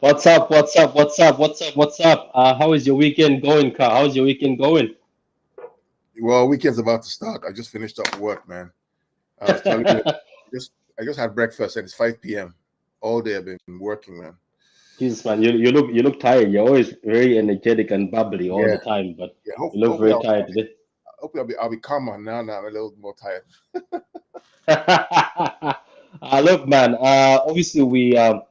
What's up? What's up? What's up? What's up? What's up? How is your weekend going, Carl? How's your weekend going? Well, weekend's about to start. I just finished up work, man. I was telling you, just I just had breakfast and it's 5 p.m. All day I've been working, man. Jesus, man, you look tired. You're always very energetic and bubbly all Yeah, the time, but yeah. you look Hopefully, very tired today. I'll be calmer now. Now I'm a little more tired. Look, man. Obviously, we had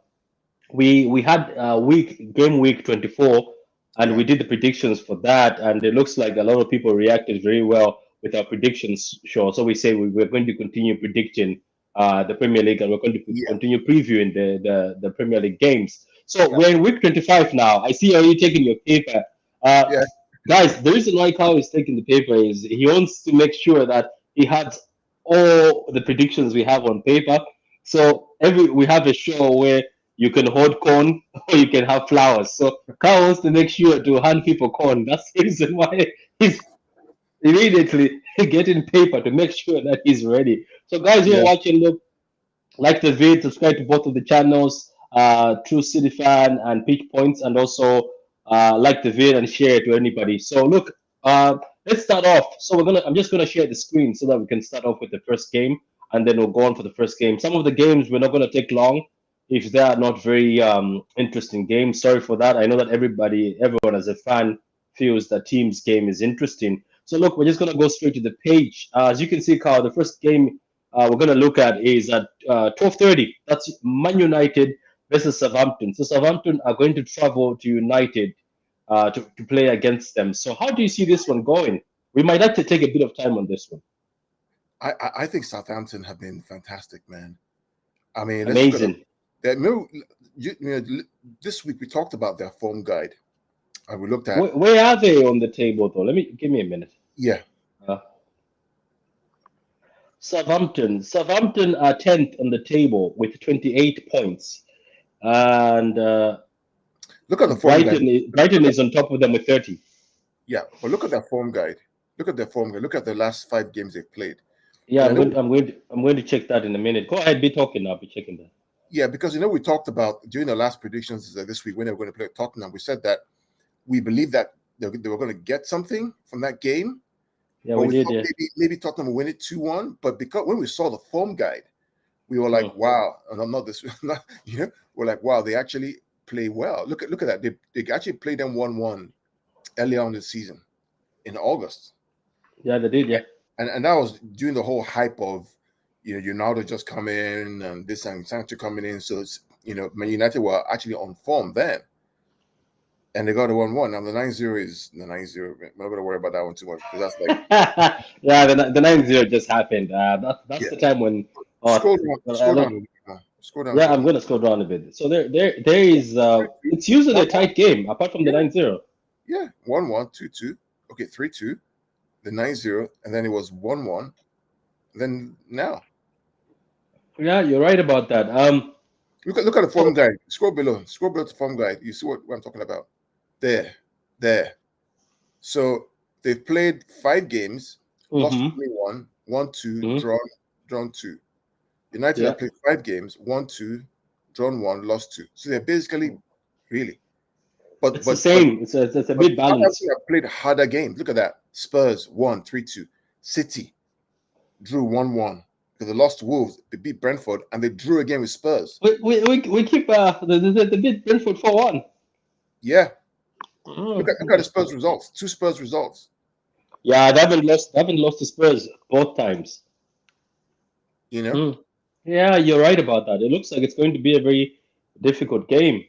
game week 24, and Yeah, we did the predictions for that, and it looks like a lot of people reacted very well with our predictions show. So we say we're going to continue predicting the Premier League, and we're going to yeah, continue previewing the Premier League games. So yeah, we're in week 25 now. I see you taking your paper. uh, yeah, Guys, the reason why Kyle is taking the paper is he wants to make sure that he has all the predictions we have on paper. So every we have a show where you can hold corn or you can have flowers. So Kyle wants to make sure to hand people corn. That's the reason why he's immediately getting paper to make sure that he's ready. So guys who are yeah. watching, look, like the video, subscribe to both of the channels, True City Fan and Peach Points, and also like the video and share it to anybody. So look, let's start off. So I'm just gonna share the screen so that we can start off with the first game, and then we'll go on for the first game. Some of the games we're not gonna take long if they are not very interesting games. Sorry for that. I know that everyone as a fan feels that team's game is interesting. So look, we're just gonna go straight to the page. As you can see, Carl, the first game we're going to look at is at 12:30. That's Man United versus Southampton. So Southampton are going to travel to United to play against them. So how do you see this one going? We might have to take a bit of time on this one. I think Southampton have been fantastic, man. I mean, let's look at Amazing. that. This week we talked about their form guide, and we looked at Where are they on the table, though? Give me a minute. yeah. Uh, Southampton are 10th on the table with 28 points, and Look at the form guide. Brighton is on top of them with 30. Yeah, but look at their form guide. Look at their form guide. Look at the last 5 games they've played. Yeah, And I know, I'm going to check that in a minute. Go ahead, be talking. I'll be checking that. yeah, because we talked about during the last predictions this week when they were going to play Tottenham. We said that we believe that they were going to get something from that game, Yeah, but we we did. thought Yeah. maybe Tottenham would win it 2-1. But because when we saw the form guide, we were like, Mm. wow, and I'm not this, not, we're like, wow, they actually play well. Look at that. They actually played them 1-1 earlier on this season in August. Yeah, they did. Yeah. And that was during the whole hype of Ronaldo just coming in and this and Sancho coming in. So it's Man United were actually on form then, and they got a 1-1. Now the 9-0 is the 9-0. I'm not gonna worry about that one too much because that's like Yeah, the 9-0 just happened. That's yeah. the time when. Scroll down, scroll down, Look, a bit now. Scroll down a yeah, bit I'm now. gonna scroll down a bit. So there is. It's usually a 1-1. tight game apart from the Yeah, 9-0. yeah. 1-1, 2-2. Okay, 3-2. The 9-0, and then it was 1-1. Then now Yeah, you're right about that. look at the form So guide. Scroll below to form guide. You see what I'm talking about? There, there. So they've played 5 games, lost mm-hmm, 21, won 2, mm-hmm, drawn 2. United yeah, have played 5 games, won 2, drawn 1, lost 2. So they're basically really, but it's the but but same. It's a but bit Southampton balanced. have played harder games. Look at that. Spurs won 3-2. City drew 1-1 because they lost to Wolves. They beat Brentford and they drew again with Spurs. We keep the bit Brentford 4-1. Yeah, look at the Mm. Spurs results. 2 Spurs results. Yeah, they haven't lost. They haven't lost to Spurs both times. You know. Mm. Yeah, you're right about that. It looks like it's going to be a very difficult game.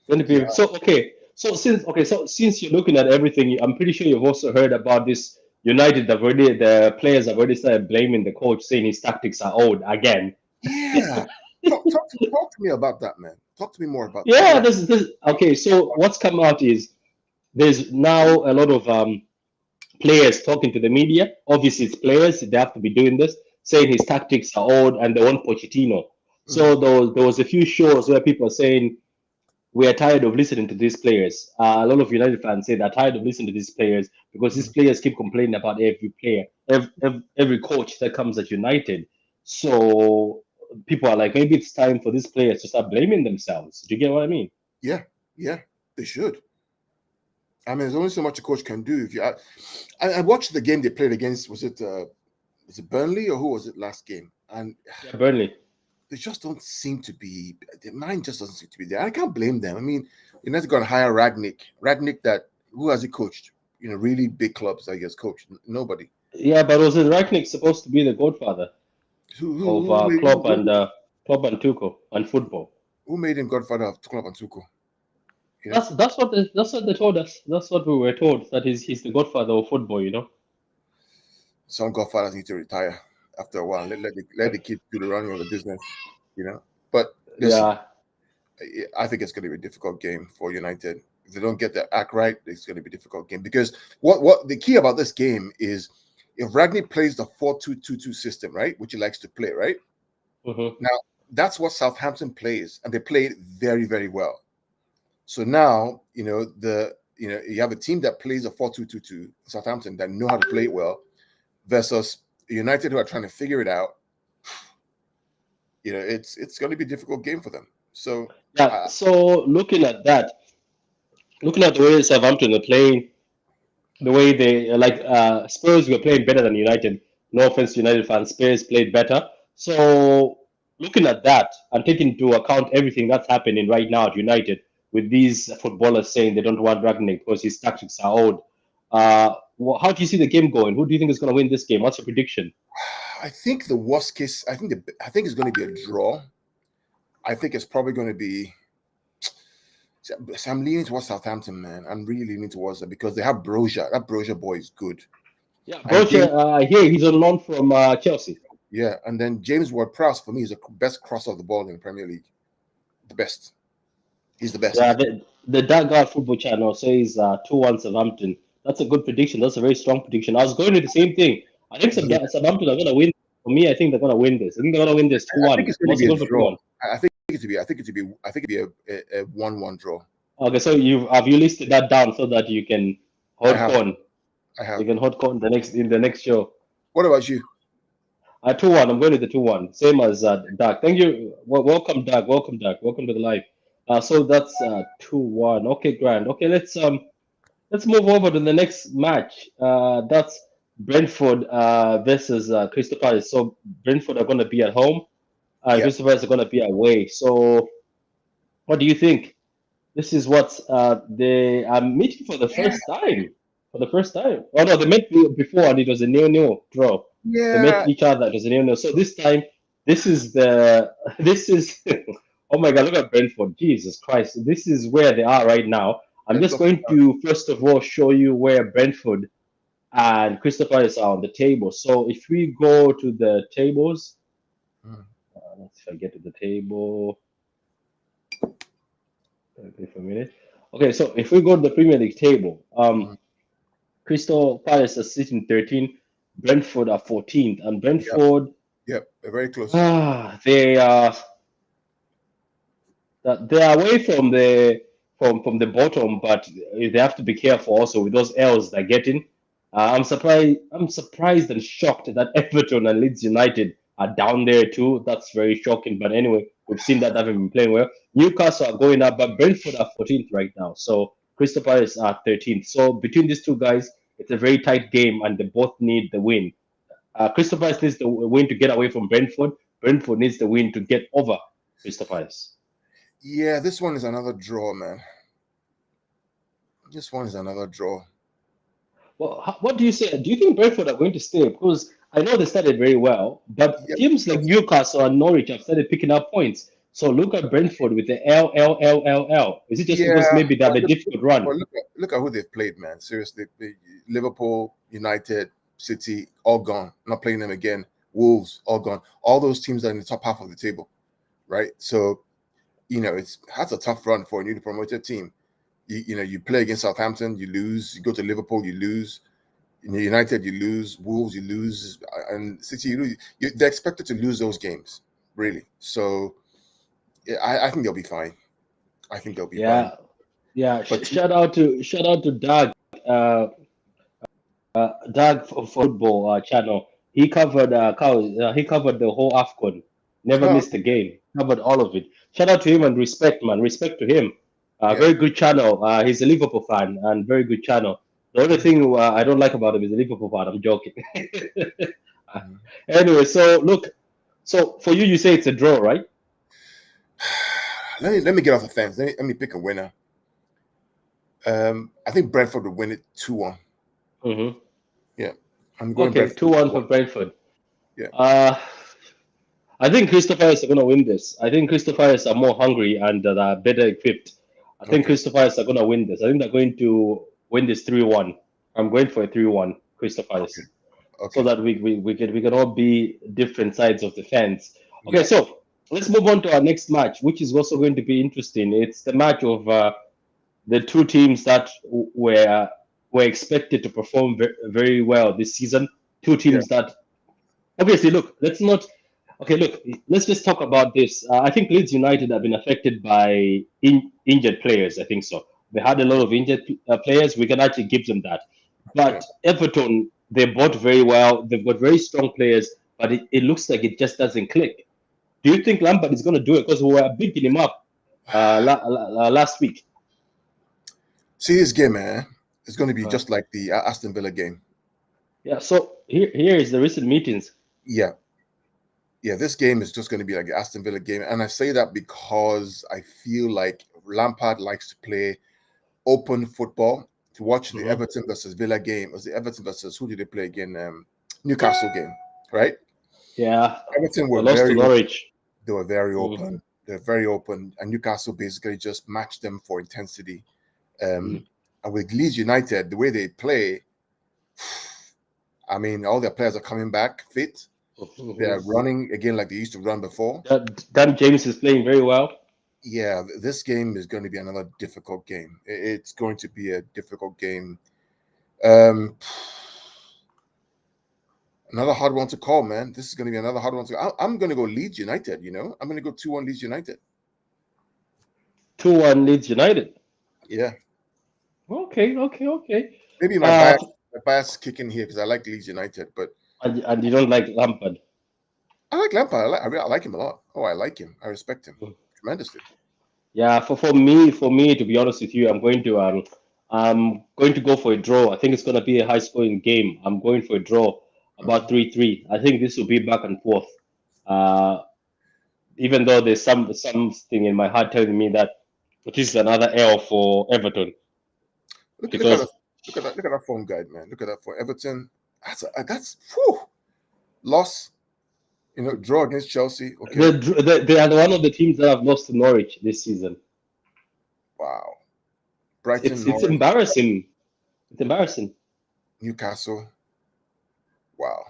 Going to Yeah. be so okay. So since you're looking at everything, I'm pretty sure you've also heard about this. United have already the players have already started blaming the coach, saying his tactics are old again. Yeah. Talk to me about that, man. Talk to me more about that. Yeah, this okay. So what's come out is there's now a lot of players talking to the media. Obviously, it's players; they have to be doing this, saying his tactics are old and they want Pochettino. Mhm. So there was a few shows where people are saying we are tired of listening to these players. A lot of United fans say they're tired of listening to these players because these Mhm. players keep complaining about every player, every coach that comes at United. So people are like, maybe it's time for these players to start blaming themselves. Do you get what I mean? Yeah, yeah, they should. I mean, there's only so much a coach can do. If you, I watched the game they played against. Was it Burnley or who was it last game? And Yeah, Burnley. they just don't seem to be. Their mind just doesn't seem to be there. I can't blame them. I mean, United got to hire Ragnick. Ragnick, that who has he coached? Really big clubs. I guess coached nobody. Yeah, but was it Ragnick supposed to be the godfather of Who made Klopp and Tuchel and football? who made him godfather of Club and Tuchel? You know, That's what they told us. That's what we were told, that he's the godfather of football. some godfathers need to retire after a while. Let the kids do the running of the business. But listen, Yeah, I think it's going to be a difficult game for United. If they don't get their act right, it's going to be a difficult game because what the key about this game is if Ragnick plays the 4-2-2-2 system, right, which he likes to play, right? hmm Now that's what Southampton plays, and they play it very, very well. So now you have a team that plays a 4-2-2-2, Southampton, that know how to play it well, versus United who are trying to figure it out. It's going to be a difficult game for them. So yeah. So looking at the way Southampton are playing, the way they like Spurs were playing better than United. No offense to United fans, Spurs played better. So looking at that and taking into account everything that's happening right now at United, with these footballers saying they don't want Ragnick because his tactics are old. How do you see the game going? Who do you think is going to win this game? What's your prediction? I think the worst case, I think it's going to be a draw. I think it's probably going to be. So I'm leaning towards Southampton, man. I'm really leaning towards it because they have Broja. That Broja boy is good. Yeah, And Brocha, here he's on loan from Chelsea. yeah, and then James Ward-Prowse for me is the best crosser of the ball in the Premier League. The best. He's the Yeah, best. the Dark God Football Channel says 2-1 Southampton. That's a good prediction. That's a very strong prediction. I was going to the same thing. I think Yeah, Southampton are going to win. For me, I think they're going to win this. I think they're going to win this I think 2-1. it's I'm going to also be a going for draw. 2-1. I think it to be. I think it to be. I think it'd be a 1-1 draw. Okay, so you listed that down so that you can I hold have. corn. I You have. can hold corn in the next show. What about you? 2-1. I'm going with the 2-1. Same as Doug. Thank you. Welcome, Doug. Welcome, Doug. Welcome to the live. So that's 2-1. Okay, grand. Okay, let's move over to the next match. That's Brentford versus Crystal Palace. So Brentford are going to be at home, and Yeah. Crystal Palace are going to be away. So what do you think? This is what they are meeting for the first time. For the first time. Oh no, they met before and it was a nil-nil draw. They met Yeah. each other. It was a nil-nil. So this time, this is the this is. Oh my God! Look at Brentford. Jesus Christ! This is where they are right now. I'm Let's just talk going about to first of all show you where Brentford and Crystal Palace are on the table. So if we go to the tables, mm, let's see if I get to the table. Okay, for a minute. Okay, so if we go to the Premier League table, mm. Crystal Palace are sitting 13th, Brentford are 14th, and Yep. Brentford, Yep. They're very close. they are they are away from the bottom, but they have to be careful also with those L's they're getting. I'm surprised. I'm surprised and shocked that Everton and Leeds United are down there too. That's very shocking. But anyway, we've seen that they've been playing well. Newcastle are going up, but Brentford are 14th right now. So Crystal Palace are 13th. So between these two guys, it's a very tight game, and they both need the win. Crystal Palace needs the win to get away from Brentford. Brentford needs the win to get over Crystal Palace. Yeah, this one is another draw, man. This one is another draw. Well, what do you say? Do you think Brentford are going to stay? Because I know they started very well, but Yeah, teams like Newcastle and Norwich have started picking up points. So look at Brentford with the L. Is it just because yeah. maybe they have a difficult run? But look at who they've played, man. Seriously, Liverpool, United, City, all gone. Not playing them again. Wolves, all gone. All those teams that are in the top half of the table, right? So that's a tough run for a newly promoted team. You play against Southampton, you lose. You go to Liverpool, you lose. United, you lose. Wolves, you lose, and City, you lose. They're expected to lose those games, really. So yeah, I think they'll be fine. I think they'll be fine. Yeah, yeah. But Shout out to Doug. Uh, Doug for football channel. He covered he covered the whole Afcon. Never Oh, missed a game. Covered all of it. Shout out to him and respect, man. Respect to him. yeah. Very good channel. He's a Liverpool fan and very good channel. The only Mhm, thing I don't like about him is the Liverpool fan. I'm joking. mhm. Anyway, so look, so for you, you say it's a draw, right? Let me get off the fence. Let me pick a winner. I think Brentford will win it 2-1. Mm-hmm. Yeah, I'm going Okay, Brentford 2-1 for 2-1. Brentford. Yeah, Uh, I think Crystal Palace are going to win this. I think Crystal Palace are more hungry and are better equipped. I think okay, Crystal Palace are going to win this. I think they're going to win this 3-1. I'm going for a 3-1 Crystal okay, Palace so okay. that we can all be different sides of the fence. Okay, Yeah, so let's move on to our next match, which is also going to be interesting. It's the match of the two teams that were expected to perform very well this season. Two yeah, teams that obviously, look, let's not. Okay, look, let's just talk about this. I think Leeds United have been affected by injured players. I think so. They had a lot of injured players. We can actually give them that. yeah. But Everton, they bought very well. They've got very strong players, but it looks like it just doesn't click. Do you think Lampard is going to do it? Because we were bigging him up last week. See this game, man. It's going to be Uh, just like the Aston Villa game. yeah. So here is the recent meetings. Yeah, yeah. This game is just going to be like the Aston Villa game, and I say that because I feel like Lampard likes to play open football. To watch the Hmm. Everton versus Villa game, it was the Everton versus who did they play again? Newcastle game, right? Yeah, Everton they were lost to very open. Norwich. They were very Mm, open. They're very open, and Newcastle basically just matched them for intensity. mm, And with Leeds United, the way they play, I mean, all their players are coming back fit. They're mhm. running again like they used to run before. Dan James is playing very well. Yeah, this game is going to be another difficult game. It's going to be a difficult game. Um, another hard one to call, man. This is going to be another hard one to call. I'm going to go Leeds United, I'm going to go 2-1 Leeds United. 2-1 Leeds United. Yeah. Okay, okay, okay. Maybe Uh, my bias kicking here because I like Leeds United, but and you don't like Lampard. I like Lampard. I like him a lot. Oh, I like him. I respect him tremendously. Yeah, for me, to be honest with you, I'm going to go for a draw. I think it's going to be a high scoring game. I'm going for a draw, Uh-huh. about 3-3. I think this will be back and forth. Uh, even though there's something in my heart telling me that this is another L for Everton Look at because that. Look at that form guide, man. Look at that for Everton. That's whew, loss. Draw against Chelsea. Okay. they are one of the teams that have lost to Norwich this season. Wow. It's Brighton, it's Norwich, embarrassing. It's embarrassing. Newcastle. Wow.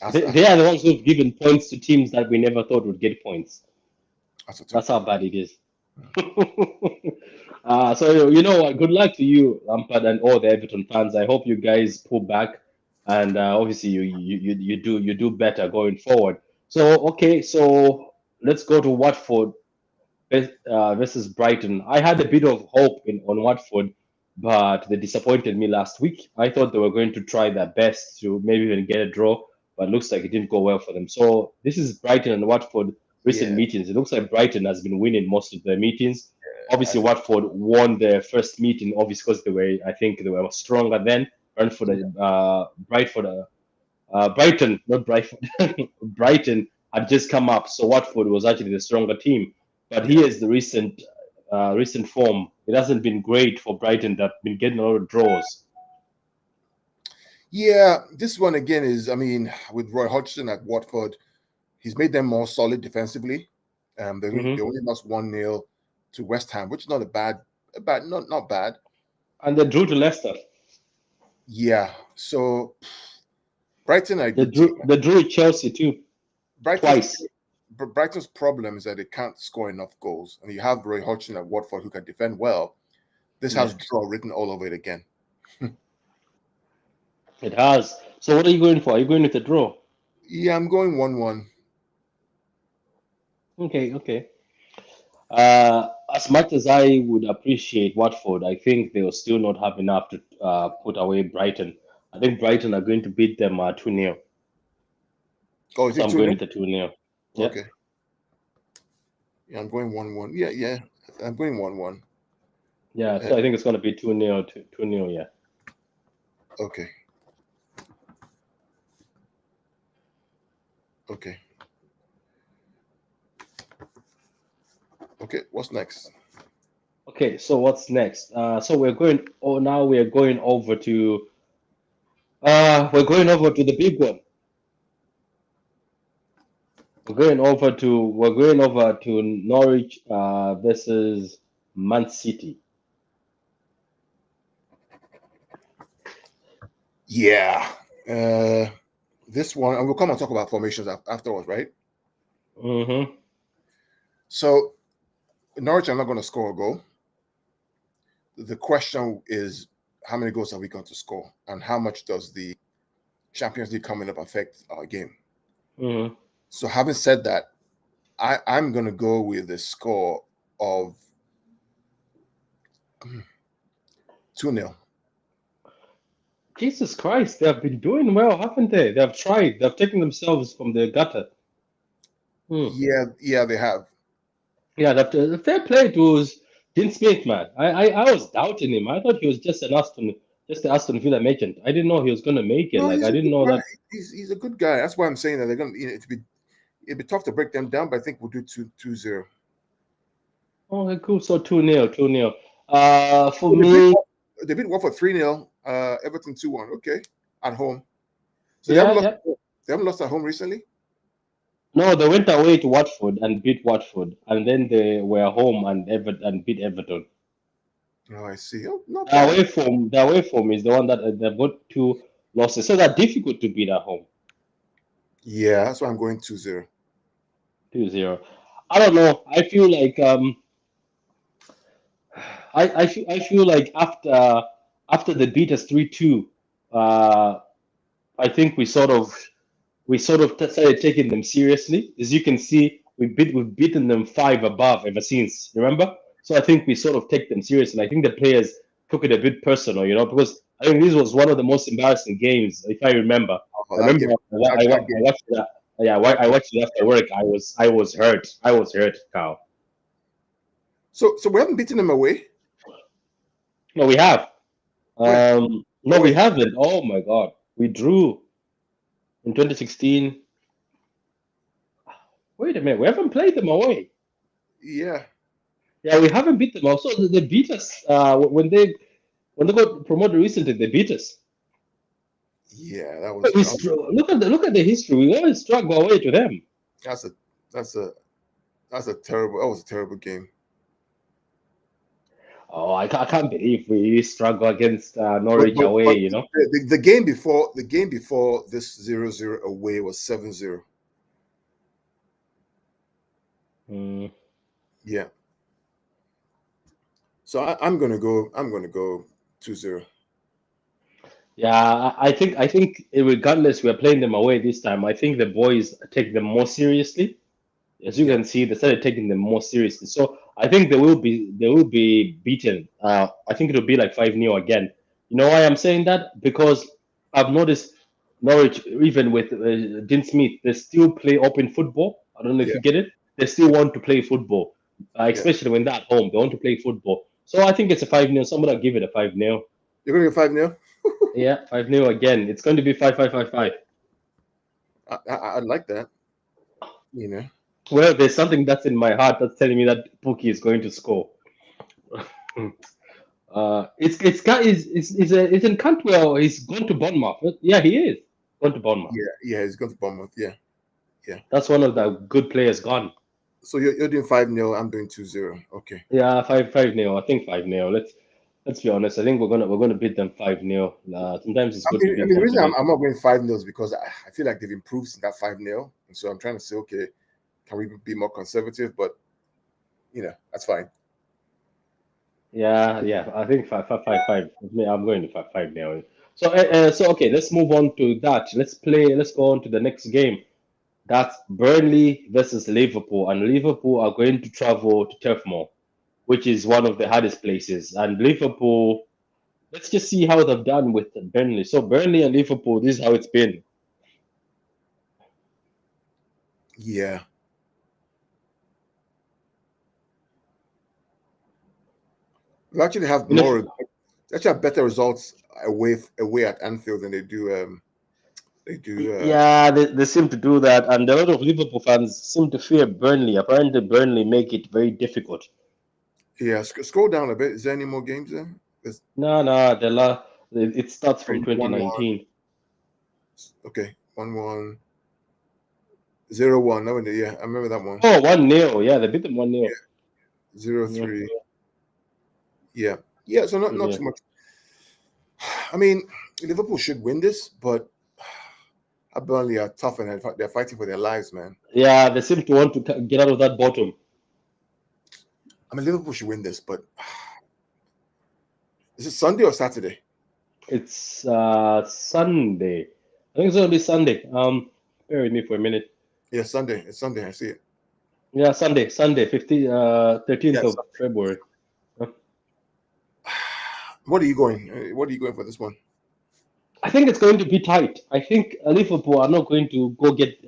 That's They are the ones who've given points to teams that we never thought would get points. that's a tough That's how one. bad it is. So you know what? Good luck to you, Lampard, and all the Everton fans. I hope you guys pull back, and obviously you do better going forward. So okay, so let's go to Watford versus Brighton. I had a bit of hope on Watford, but they disappointed me last week. I thought they were going to try their best to maybe even get a draw, but looks like it didn't go well for them. So this is Brighton and Watford recent Yeah. meetings. It looks like Brighton has been winning most of their meetings. I Obviously, think. Watford won their first meeting, obviously because I think they were stronger then. Brentford, Brighton, not Brighton. Brighton had just come up, so Watford was actually the stronger team. But Yeah. here's the recent form. It hasn't been great for Brighton. They've been getting a lot of draws. Yeah. This one again is, I mean, with Roy Hodgson at Watford, he's made them more solid defensively. They Hmm. only lost 1-0 to West Ham, which is not not bad. And they drew to Leicester. Yeah. So Brighton are a They good team. drew. They drew with Chelsea too, Brighton's twice. Brighton's problem is that they can't score enough goals, and you have Roy Hodgson at Watford who can defend well. This Yeah, has draw written all over it again. it has. So what are you going for? Are you going with the draw? Yeah, I'm going 1-1. Okay, okay. As much as I would appreciate Watford, I think they will still not have enough to put away Brighton. I think Brighton are going to beat them 2-0. Oh, is So it I'm 2 going 0? with the 2-0. Yeah. Okay. Yeah, I'm going 1-1. Yeah, yeah. I'm going 1-1. Yeah. So I think it's going to be 2-0 to 2-0. Yeah. Okay. Okay. Okay. What's next? Okay. So what's next? So we're going. Oh, now we're going over to. We're going over to the big one. We're going over to Norwich versus Man City. Yeah. This one, and we'll come and talk about formations afterwards, right? Mm-hmm. So Norwich are not going to score a goal. The question is, how many goals are we going to score, and how much does the Champions League coming up affect our game? Mm-hmm. So, having said that, I'm going to go with a score of 2-0. Jesus Christ, they have been doing well, haven't they? They have tried. They have taken themselves from the gutter. Hmm. Yeah, yeah, they have. Yeah, the fair play to Dean Smith, man. I was doubting him. I thought he was just an Aston Villa merchant. I didn't know he was gonna make it. No, Like he's I a didn't good know guy. that. He's a good guy. That's why I'm saying that they're going to, it'd be tough to break them down, but I think we'll do 2-0. Oh, cool. So 2-0, 2-0. For Oh, me, they beat Watford 3-0. Everton 2-1. Okay, at home. So yeah, yeah. they haven't lost at home recently. No, they went away to Watford and beat Watford, and then they were home and beat Everton. Oh, I see. Oh, not The bad. away form is the one that they've got two losses, so they're difficult to beat at home. Yeah, that's why I'm going 2-0. 2-0. I don't know. I feel like I feel like after they beat us 3-2, I think we started taking them seriously. As you can see, we've beaten them five above ever since. Remember? So I think we sort of take them seriously. I think the players took it a bit personal, because I think this was one of the most embarrassing games, if I remember. Oh, I that remember game, that I game, watched that. Yeah, that I game. watched it after work. I was hurt. I was hurt, Carl. So we haven't beaten them away. No, we have. When? No, Oh, we in haven't. Oh my God, we drew in 2016. Wait a minute, we haven't played them away. yeah, Yeah, we haven't beat them. Also, they beat us when they got promoted recently. They beat us. yeah. That was But look at the history. We always struggle away to them. that's a that's a that's a terrible. That was a terrible game. Oh, I can't believe we struggle against But Norwich but away. but the game before this 0-0 away was 7-0. Mm. Yeah. So I'm gonna go 2-0. Yeah, I think regardless, we're playing them away this time. I think the boys take them more seriously. As you Yeah. can see, they started taking them more seriously. So I think they will be beaten. I think it'll be like 5-0 again. You know why I'm saying that? Because I've noticed Norwich, even with Dean Smith, they still play open football. I don't know if Yeah. you get it. They still Yeah. want to play football, Yeah. especially when they're at home. They want to play football. So I think it's a 5-0. Somebody give it a 5-0. You're gonna get 5-0. Yeah, 5-0 again. It's going to be 5-5-5-5. I like that. You know. Well, there's something that's in my heart that's telling me that Pookie is going to score. It's in Cantwell. He's gone to Bournemouth. Yeah, he is gone to Bournemouth. Yeah. Yeah. He's going to Bournemouth. Yeah. Yeah. That's one of the good players gone. So you're doing 5-0. I'm doing 2-0. Okay. Yeah, 5-0. I think 5-0. Let's be honest. I think we're gonna beat them 5-0. Sometimes it's good to be The reason confident. I'm not going 5-0 is because I feel like they've improved since that 5-0, and so I'm trying to say, okay, can we be more conservative? But that's fine. Yeah, yeah. I think 5-5-5-5. I'm going to 5-0. So okay, let's move on to that. Let's go on to the next game. That's Burnley versus Liverpool, and Liverpool are going to travel to Turf Moor, which is one of the hardest places. And Liverpool, let's just see how they've done with Burnley. So Burnley and Liverpool, this is how it's been. Yeah, we actually have You know, more. They actually have better results away at Anfield than they do. yeah, they seem to do that, and a lot of Liverpool fans seem to fear Burnley. Apparently, Burnley make it very difficult. Yeah, scroll down a bit. Is there any more games there? There's No, no, it starts from 1-1. 2019. Okay, 1-1, 0-1. No, yeah, I remember that one. Oh, 1-0. Yeah, they beat them 1-0. Yeah, zero Yeah, three. Yeah, yeah. So not yeah. too much. I mean, Liverpool should win this, but Burnley are tough and they're fighting for their lives, man. Yeah, they seem to want to get out of that bottom. I mean, Liverpool should win this, but is it Sunday or Saturday? It's Sunday. I think it's gonna be Sunday. Bear with me for a minute. Yeah, Sunday. It's Sunday. I see it. Yeah, Sunday, 13th Yeah. of February. Huh? What are you going? What are you going for this one? I think it's going to be tight. I think Liverpool are not going to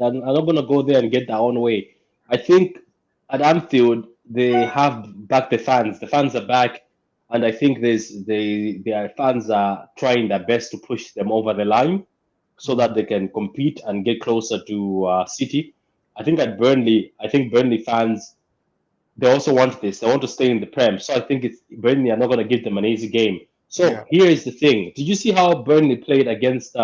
are not going to go there and get their own way. I think at Anfield they have back the fans. The fans are back, and I think their fans are trying their best to push them over the line so that Mhm. they can compete and get closer to City. I think Burnley fans they also want this. They want to stay in the Prem. So I think it's Burnley are not going to give them an easy game. Yeah. So here is the thing. Did you see how Burnley played against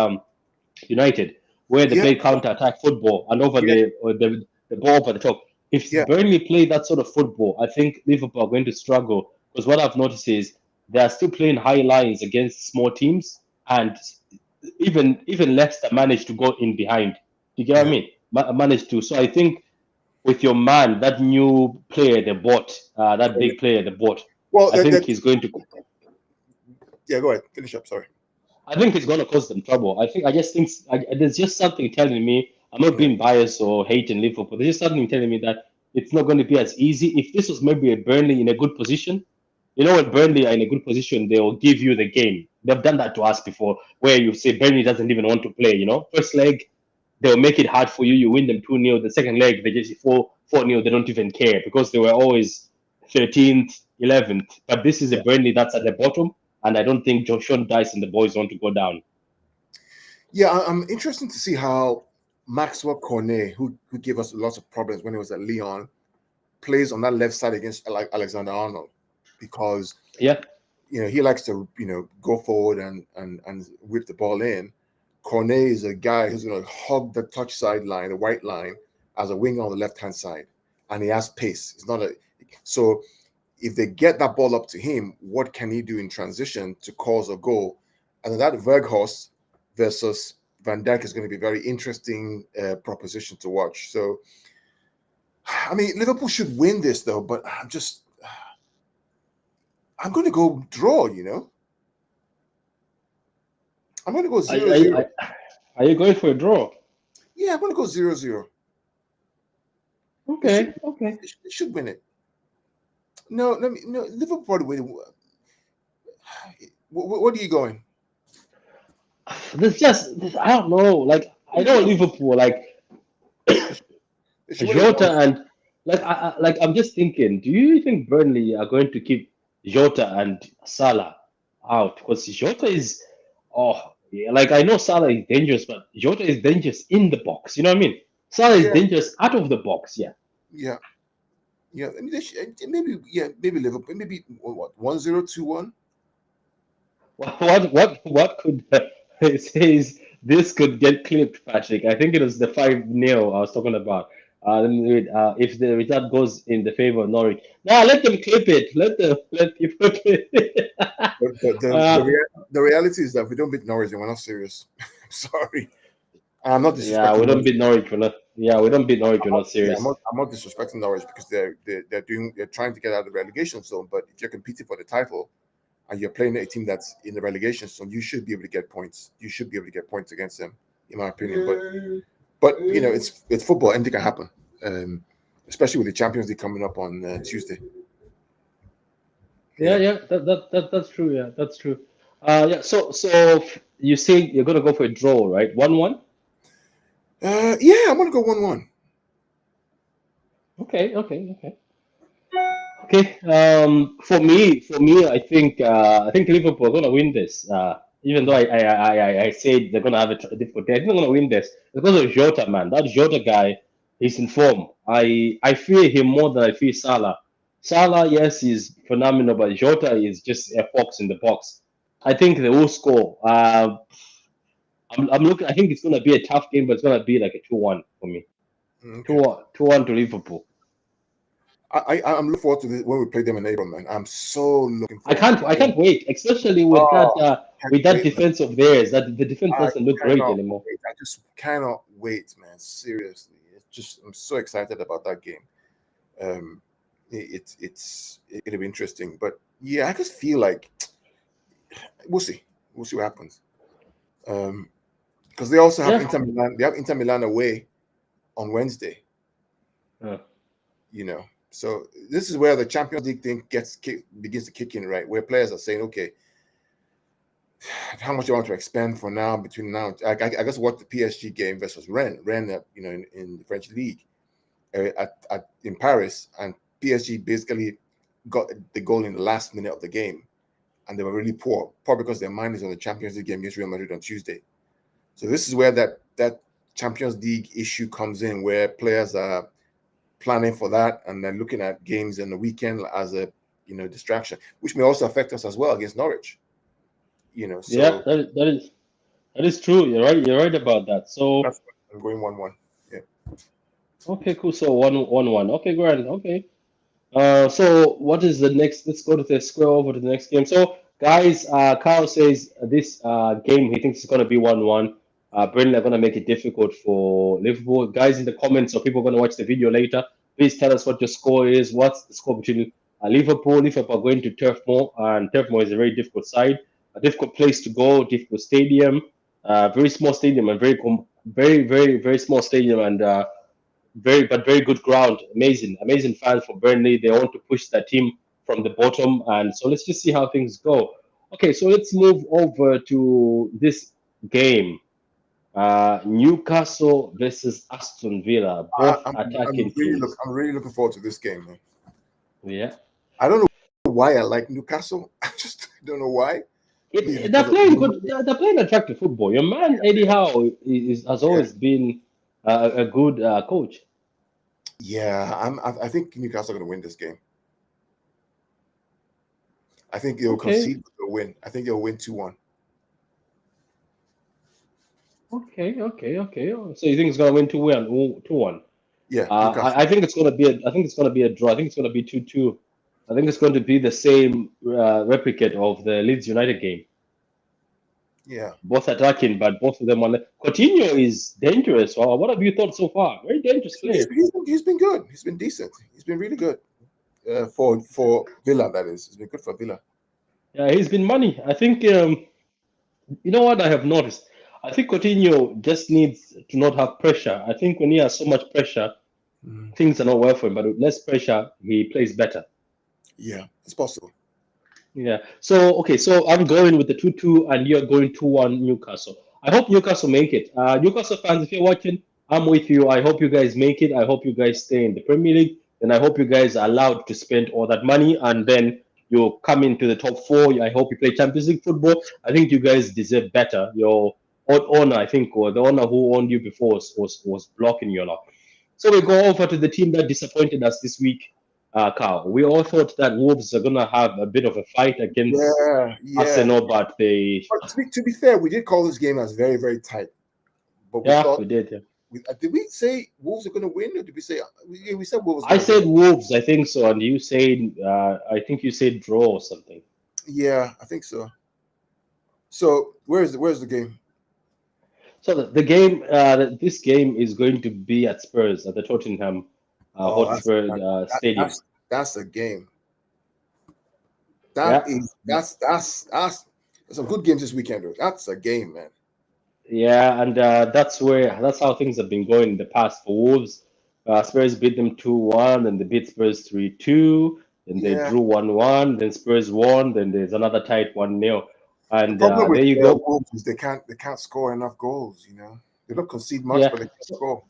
United, where they Yeah. played counter-attack football and over Yeah. the ball over the top? If Yeah. Burnley play that sort of football, I think Liverpool are going to struggle because what I've noticed is they are still playing high lines against small teams, and even Leicester managed to go in behind. Do you get what I Yeah. mean? Managed to. So I think with your man, that new player they bought, that big player they bought, Well, I think he's going to. yeah. Go ahead. Finish up. Sorry. I think it's going to cause them trouble. I just think there's just something telling me. I'm not Yeah. being biased or hating Liverpool. There's just something telling me that it's not going to be as easy. If this was maybe a Burnley in a good position, when Burnley are in a good position, they will give you the game. They've done that to us before, where you say Burnley doesn't even want to play. First leg they'll make it hard for you. You win them 2-0. The second leg, they just 4-0. They don't even care because they were always 13th, 11th. But this is a Yeah. Burnley that's at the bottom, and I don't think Sean Dice and the boys want to go down. Yeah. I'm interested to see how Maxwell Cornet, who gave us lots of problems when he was at Lyon, plays on that left side against like Alexander Arnold, because Yeah, he likes to go forward and whip the ball in. Cornet is a guy who's going to hug the touch side line, the white line, as a winger on the left hand side, and he has pace. It's not a so if they get that ball up to him, what can he do in transition to cause a goal? And that Verghorst versus Van Dijk is going to be a very interesting proposition to watch. So, I mean, Liverpool should win this though, but I'm going to go draw. I'm going to go I, 0-0. are you going for a draw? Yeah, I'm going to go 0-0. It should, Okay, okay. it should win it. No, Liverpool probably win. What are you going? I don't know. Like I know Liverpool, like They should win it Jota once. and I'm just thinking. Do you think Burnley are going to keep Jota and Salah out? Because Jota is, oh yeah, like I know Salah is dangerous, but Jota is dangerous in the box. You know what I mean? Salah is Yeah, dangerous out of the box. Yeah. yeah, yeah. I mean, maybe Liverpool, maybe what 1-0, 2-1. What could it says this could get clipped, Patrick? I think it was the 5-0 I was talking about. Let me read. If the result goes in the favor of Norwich, now let them clip it. Let people clip it. But uh, the reality is that if we don't beat Norwich, then we're not serious. I'm sorry. I'm not yeah, disrespecting we don't Norwich. beat Norwich. We're not. Yeah, we don't beat Norwich. We're not Yeah, serious. I'm not disrespecting Norwich because they're trying to get out of the relegation zone. But if you're competing for the title and you're playing a team that's in the relegation zone, you should be able to get points. You should be able to get points against them, in my opinion. But it's football. Anything can happen. Especially with the Champions League coming up on Tuesday. You Yeah, know. yeah, that's true. Yeah, that's true. Yeah. So you say you're gonna go for a draw, right? 1-1. Yeah, I'm gonna go 1-1. Okay, okay, okay. Okay. For me, I think Liverpool are gonna win this. Even though Mhm. I said they're gonna have a difficult day, I think they're gonna win this because of Jota, man. That Jota guy, he's in form. I fear him more than I fear Salah. Salah, yes, he's phenomenal, but Jota is just a fox in the box. I think they will score. I'm looking. I think it's gonna be a tough game, but it's gonna be like a 2-1 for me. Okay. 2-1, 2-1 to Liverpool. I'm looking forward to this when we play them in April, man. I'm so looking I forward to can't this I game. can't wait, especially Oh, can't with that wait, man. defense of theirs. That the defense I doesn't look great cannot anymore. wait. I just cannot wait, man. Seriously, it's just I'm so excited about that game. Um, it'll be interesting, but yeah, I just feel like we'll see. We'll see what happens. Because they also have Yeah. Inter Milan. They have Inter Milan away on Wednesday. Uh, You know, so this is where the Champions League thing begins to kick in, right? Where players are saying, okay, how much you want to expend for now between now. I guess what the PSG game versus Rennes, in the French league in Paris, and PSG basically got the goal in the last minute of the game, and they were really poor because their mind is on the Champions League game against Real Madrid on Tuesday. So this is where that Champions League issue comes in, where players are planning for that and then looking at games in the weekend as a distraction, which may also affect us as well against Norwich. yeah, So that is true. You're right about that. So that's why I'm going 1-1. Yeah. okay, cool. So one. Okay, grand. Okay. So what is the next? Let's go to the scroll over to the next game. So guys, Kyle says this game he thinks it's gonna be 1-1. Brendan are gonna make it difficult for Liverpool. Guys in the comments, or people are gonna watch the video later. Please tell us what your score is. What's the score between Liverpool? Liverpool are going to Turf Moor, and Turf Moor is a very difficult side, a difficult place to go, difficult stadium, very small stadium, and very small stadium, and very good ground. Amazing fans for Burnley. They want to push their team from the bottom, and so let's just see how things go. Okay, so let's move over to this game. Newcastle versus Aston Villa, I, both I'm I'm attacking really look teams. I'm really looking forward to this game, man. Yeah, I don't know why I like Newcastle. I just don't know why. Maybe it's they're because of playing good. They're playing attractive football. Your man Eddie Howe has yeah, always been a good coach. yeah. I think Newcastle are going to win this game. I think they'll Okay, concede, but they'll win. I think they'll win 2-1. okay. So you think it's gonna win 2-1? 2-1. Yeah, Newcastle. I think it's gonna be a draw. I think it's gonna be 2-2. I think it's going to be the same replicate of the Leeds United game. Yeah, Both attacking, but both of them on the Coutinho is dangerous. Wow, what have you thought so far? Very dangerous player. he's been good. He's been decent. He's been really good for Villa. That is, he's been good for Villa. Yeah, he's been money. I think you know what I have noticed. I think Coutinho just needs to not have pressure. I think when he has so much pressure, Mhm. things are not well for him. But with less pressure, he plays better. Yeah, it's possible. Yeah. So okay, so I'm going with the 2-2, and you're going 2-1 Newcastle. I hope Newcastle make it. Newcastle fans, if you're watching, I'm with you. I hope you guys make it. I hope you guys stay in the Premier League, and I hope you guys are allowed to spend all that money, and then you come into the top four. I hope you play Champions League football. I think you guys deserve better. Your old owner, I think, or the owner who owned you before was blocking you now. So we go over to the team that disappointed us this week, Carl. We all thought that Wolves are gonna have a bit of a fight against Yeah, yeah. Arsenal, but they, But to be fair, we did call this game as very, very tight. But we yeah, thought, we did. Yeah. did we say Wolves are going to win, or did we say we said Wolves I going to win? said Wolves, I think so, and you said, I think you said draw or something. Yeah, I think so. So where's the game? So the game, this game is going to be at Spurs at the Tottenham Oh, Hotspur Stadium. that's a game. That Yeah, is that's there's some good games this weekend, though. That's a game, man. yeah, and that's how things have been going in the past for Wolves. Spurs beat them 2-1, and they beat Spurs 3-2. Then they Yeah. drew 1-1. Then Spurs won. Then there's another tight 1-0. The And problem with there you go. Wolves is they can't score enough goals. They don't concede much, Yeah. but they can't So score.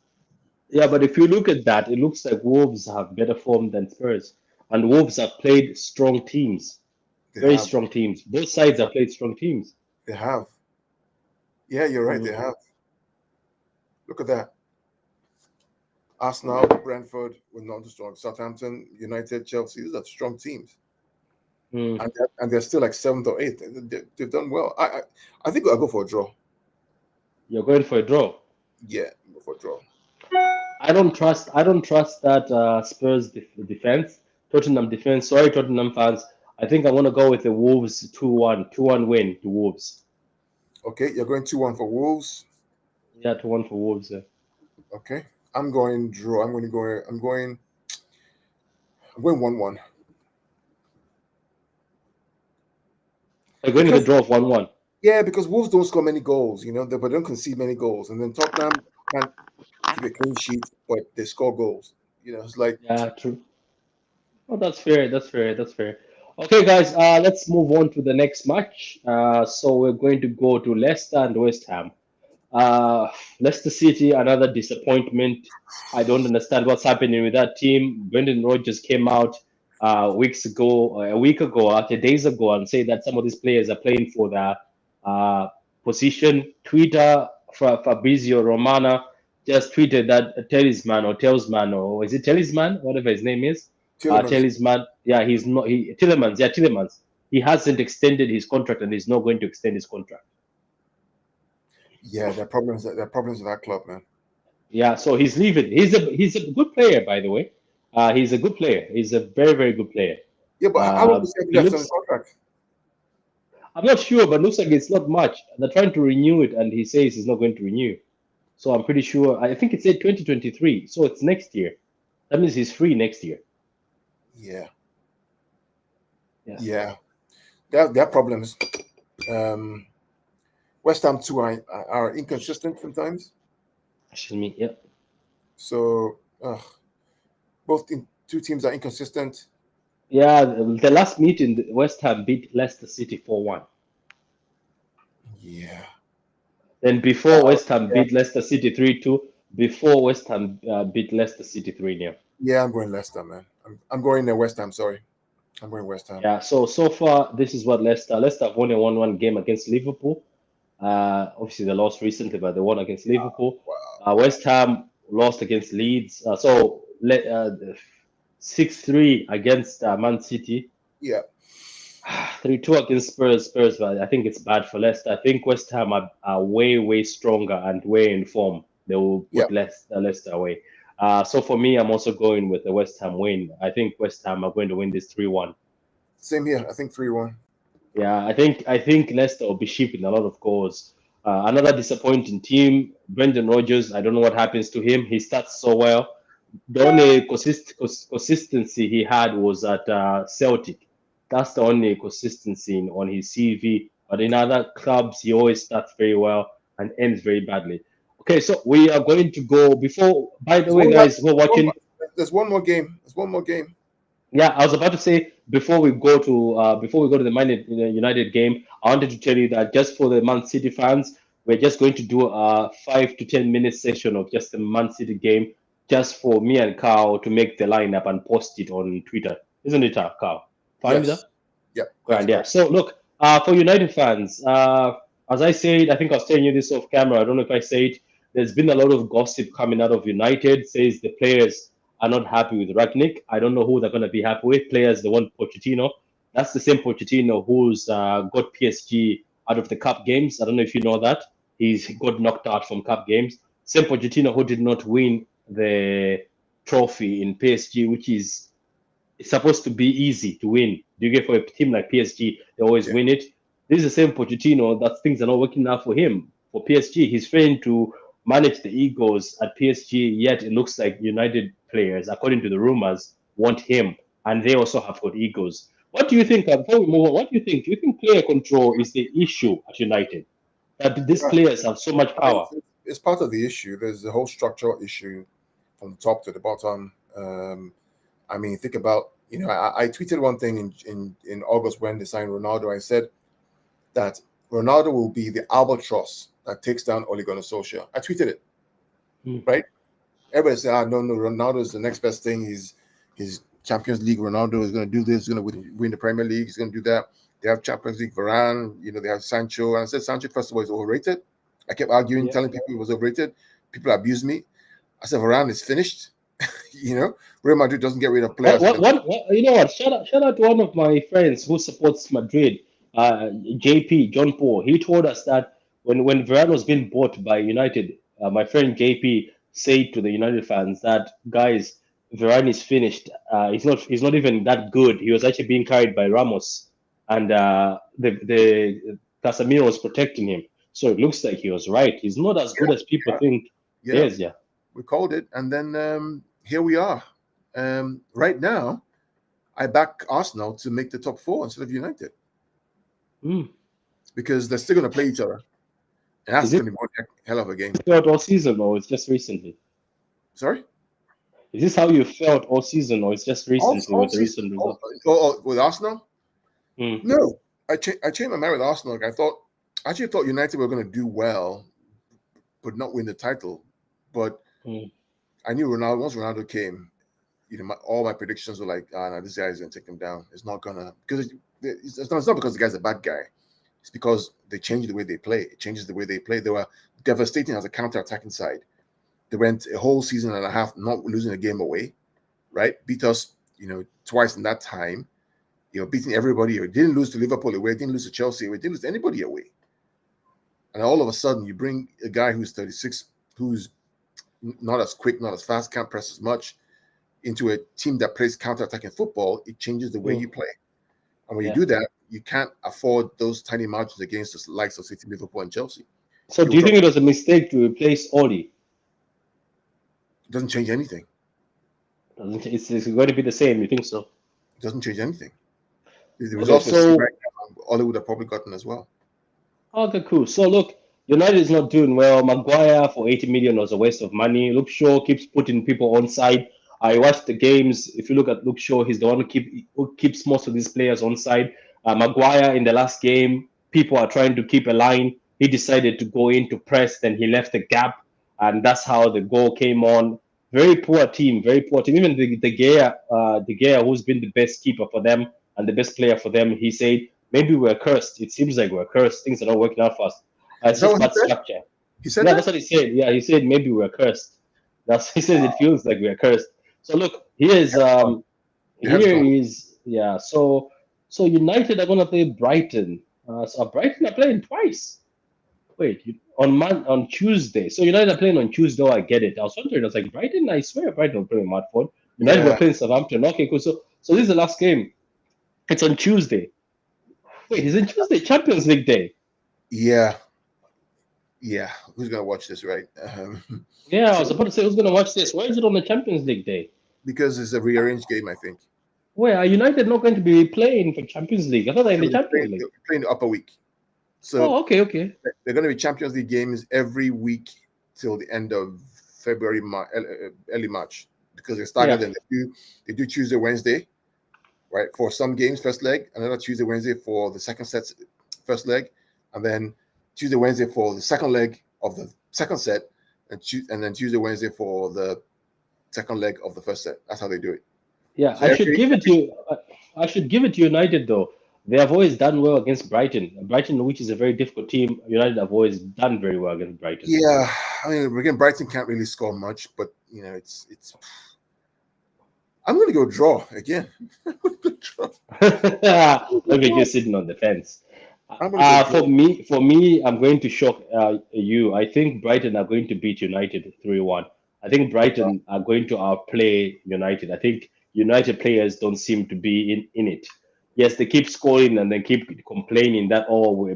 Yeah, but if you look at that, it looks like Wolves have better form than Spurs, and Wolves have played strong teams, They very have. strong teams. Both sides have played strong teams. They have. Yeah, you're right. They Mm. have. Look at that. Arsenal, Brentford were not too strong. Southampton, United, Chelsea. These are strong teams, Mm. and they're still like seventh or eighth. They've done well. I think I'll go for a draw. You're going for a draw. Yeah, go for a draw. I don't trust that Spurs defense, Tottenham defense. Sorry, Tottenham fans. I think I want to go with the Wolves 2-1, 2-1 win to Wolves. Okay, you're going 2-1 for Wolves. Yeah, 2-1 for Wolves. Yeah. Okay, I'm going draw. I'm going to go. I'm going 1-1 They're going to the because draw of 1-1. yeah, because Wolves don't score many goals. But they don't concede many goals, and then Tottenham can't keep a clean sheet, but they score goals. It's like Yeah, true. Oh, that's fair. That's fair. That's fair. Okay, guys, let's move on to the next match. So we're going to go to Leicester and West Ham. Uh, Leicester City, another disappointment. I don't understand what's happening with that team. Brendan Rodgers came out weeks ago, a week ago, actually days ago, and said that some of these players are playing for the uh, position. Twitter, Fabrizio Romana just tweeted that Talisman, or is it Talisman, whatever his name is, Tielemans. Talisman. Yeah, he's not. Tillemans. Yeah, Tillemans. He hasn't extended his contract, and he's not going to extend his contract. Yeah, there are problems. There are problems with that club, man. Yeah, so he's leaving. He's a good player, by the way. He's a good player. He's a very very good player. Yeah, but how long does he have It left on his looks. contract? I'm not sure, but looks like it's not much. They're trying to renew it, and he says he's not going to renew. So I'm pretty sure. I think it said 2023, so it's next year. That means he's free next year. Yeah, Yeah, yeah. There are problems. Um, West Ham too are inconsistent sometimes. excuse me. Yeah, So two teams are inconsistent. yeah. The last meeting, West Ham beat Leicester City 4-1. Yeah. Then before Uh, West Ham yeah. beat Leicester City 3-2. Before West Ham beat Leicester City 3-0. Yeah, I'm going Leicester, man. I'm going there West Ham. Sorry, I'm going West Ham. Yeah, so far this is what Leicester have won a 1-1 game against Liverpool. Obviously they lost recently, but they won against Liverpool. Wow. West Ham lost against Leeds. 6-3 against Man City. Yeah. 3-2 against Spurs, but I think it's bad for Leicester. I think West Ham are way way stronger and way in form. They will Yeah. put Leicester away. So for me, I'm also going with the West Ham win. I think West Ham are going to win this 3-1. Same here. I think 3-1. Yeah, I think Leicester will be shipping a lot of goals. Another disappointing team, Brendan Rodgers. I don't know what happens to him. He starts so well. The only consistency he had was at Celtic. That's the only consistency on his CV. But in other clubs, he always starts very well and ends very badly. Okay, so we are going to go before. By the There's way, one guys who are one watching, more, there's one more game. There's one more game. yeah, I was about to say before we go to the United game, I wanted to tell you that just for the Man City fans, we're just going to do a 5 to 10 minute session of just the Man City game, just for me and Carl to make the lineup and post it on Twitter, isn't it, Carl? Fine with that? Yes. Yep. That's Grand, yeah. correct. So look, for United fans, as I said, I think I was telling you this off camera. I don't know if I said. There's been a lot of gossip coming out of United. Says the players are not happy with Ragnick. I don't know who they're going to be happy with. Players they want Pochettino. That's the same Pochettino who's got PSG out of the cup games. I don't know if you know that. He's got knocked out from cup games. Same Pochettino who did not win the trophy in PSG, which is it's supposed to be easy to win. Do you get for a team like PSG, they always Yeah. win it. This is the same Pochettino that things are not working out for him. For PSG, he's trying to manage the egos at PSG, yet it looks like United players, according to the rumors, want him, and they also have got egos. What do you think? Before we move on, what do you think? Do you think player control is the issue at United? That these Yeah. players have so much I mean, power? it's part of the issue. There's a whole structural issue from the top to the bottom. I mean, think about I tweeted one thing in August when they signed Ronaldo. I said that Ronaldo will be the albatross that takes down Ole Gunnar Solskjaer. I tweeted it, Hmm. right? Everybody said, "Ah, no, Ronaldo is the next best thing. He's Champions League. Ronaldo is going to do this. He's going to win the Premier League. He's going to do that." They have Champions League Varane. They have Sancho. And I said Sancho first of all is overrated. I kept arguing, Yeah. telling people it was overrated. People abused me. I said Varane is finished. Real Madrid doesn't get rid of players. You know what? Shout out to one of my friends who supports Madrid, JP, John Paul. He told us that when Varane was being bought by United, my friend JP said to the United fans that guys, Varane is finished. He's not even that good. He was actually being carried by Ramos, and the Casemiro was protecting him. So it looks like he was right. He's not as good as people think he Yeah, is. Yeah. we called it, and then here we are. Right now, I back Arsenal to make the top four instead of United Mm. because they're still going to play each other, and that's Is it going to be one hell of a game. felt all season or it's just recently? Sorry, Is this how you felt all season or it's just recently all with the season, recent result? with Arsenal. Mm. No, I changed my mind with Arsenal. Like I actually thought United were going to do well, but not win the title. But Mm. I knew Ronaldo. Once Ronaldo came, all my predictions were like, no, this guy is going to take them down. It's not gonna because it's not because the guy's a bad guy. It's because they changed the way they play. It changes the way they play. They were devastating as a counter-attacking side. They went a whole season and a half not losing a game away, right? Beat us, twice in that time. Beating everybody. It didn't lose to Liverpool away. It didn't lose to Chelsea away. It didn't lose to anybody away. And all of a sudden, you bring a guy who's 36, who's not as quick, not as fast, can't press as much, into a team that plays counter-attacking football. It changes the way you play. And when you do that, you can't afford those tiny margins against the likes of City, Liverpool, and Chelsea. So do you think it was a mistake to replace Oli? It doesn't change anything. It's going to be the same. You think so? It doesn't change anything. The Okay, results so right now, Oli would have probably gotten as well. okay, cool. So look, United is not doing well. Maguire for 80 million was a waste of money. Luke Shaw keeps putting people on side. I watched the games. If you look at Luke Shaw, he's the one who keeps most of these players on side. Maguire in the last game, people are trying to keep a line. He decided to go in to press, then he left the gap, and that's how the goal came on. Very poor team, very poor team. Even the Gea, who's been the best keeper for them and the best player for them, he said maybe we're cursed. It seems like we're cursed. Things are not working out for us. It's Is that just what he bad said? structure. He said Yeah, that? that's what he said. Yeah, he said maybe we're cursed. He says it feels like we're cursed. So look, here is yeah. So United are gonna play Brighton. So Brighton are playing twice. Wait, on Tuesday. So United are playing on Tuesday. Oh, I get it. I was wondering. I was like Brighton. I swear Brighton were playing Watford. United were Yeah. playing Southampton. Okay, cool. So this is the last game. It's on Tuesday. Wait, is it Tuesday? Champions League day. Yeah. Who's going to watch this, right? Yeah, I was about to say who's gonna watch this. Why is it on the Champions League day? Because it's a rearranged game, I think. Where are United not going to be playing for Champions League? I thought they're in the Champions League. They're playing the upper week. Oh, So okay. they're going to be Champions League games every week till the end of February, early March, because they started and they do Tuesday, Wednesday, right? For some games, first leg, another Tuesday, Wednesday for the second set, first leg, and then Tuesday, Wednesday for the second leg of the second set, and then Tuesday, Wednesday for the second leg of the first set. That's how they do it. Yeah, So I should give it to I should give it to United though. They have always done well against Brighton. Brighton, which is a very difficult team, United have always done very well against Brighton. Yeah, I mean, again, Brighton can't really score much, but it's. I'm going to go draw again. I'm going to draw. Look at you sitting on the fence. For me, I'm going to shock you. I think Brighton are going to beat United 3-1. I think Brighton are going to outplay United. I think United players don't seem to be in it. Yes, they keep scoring and then keep complaining that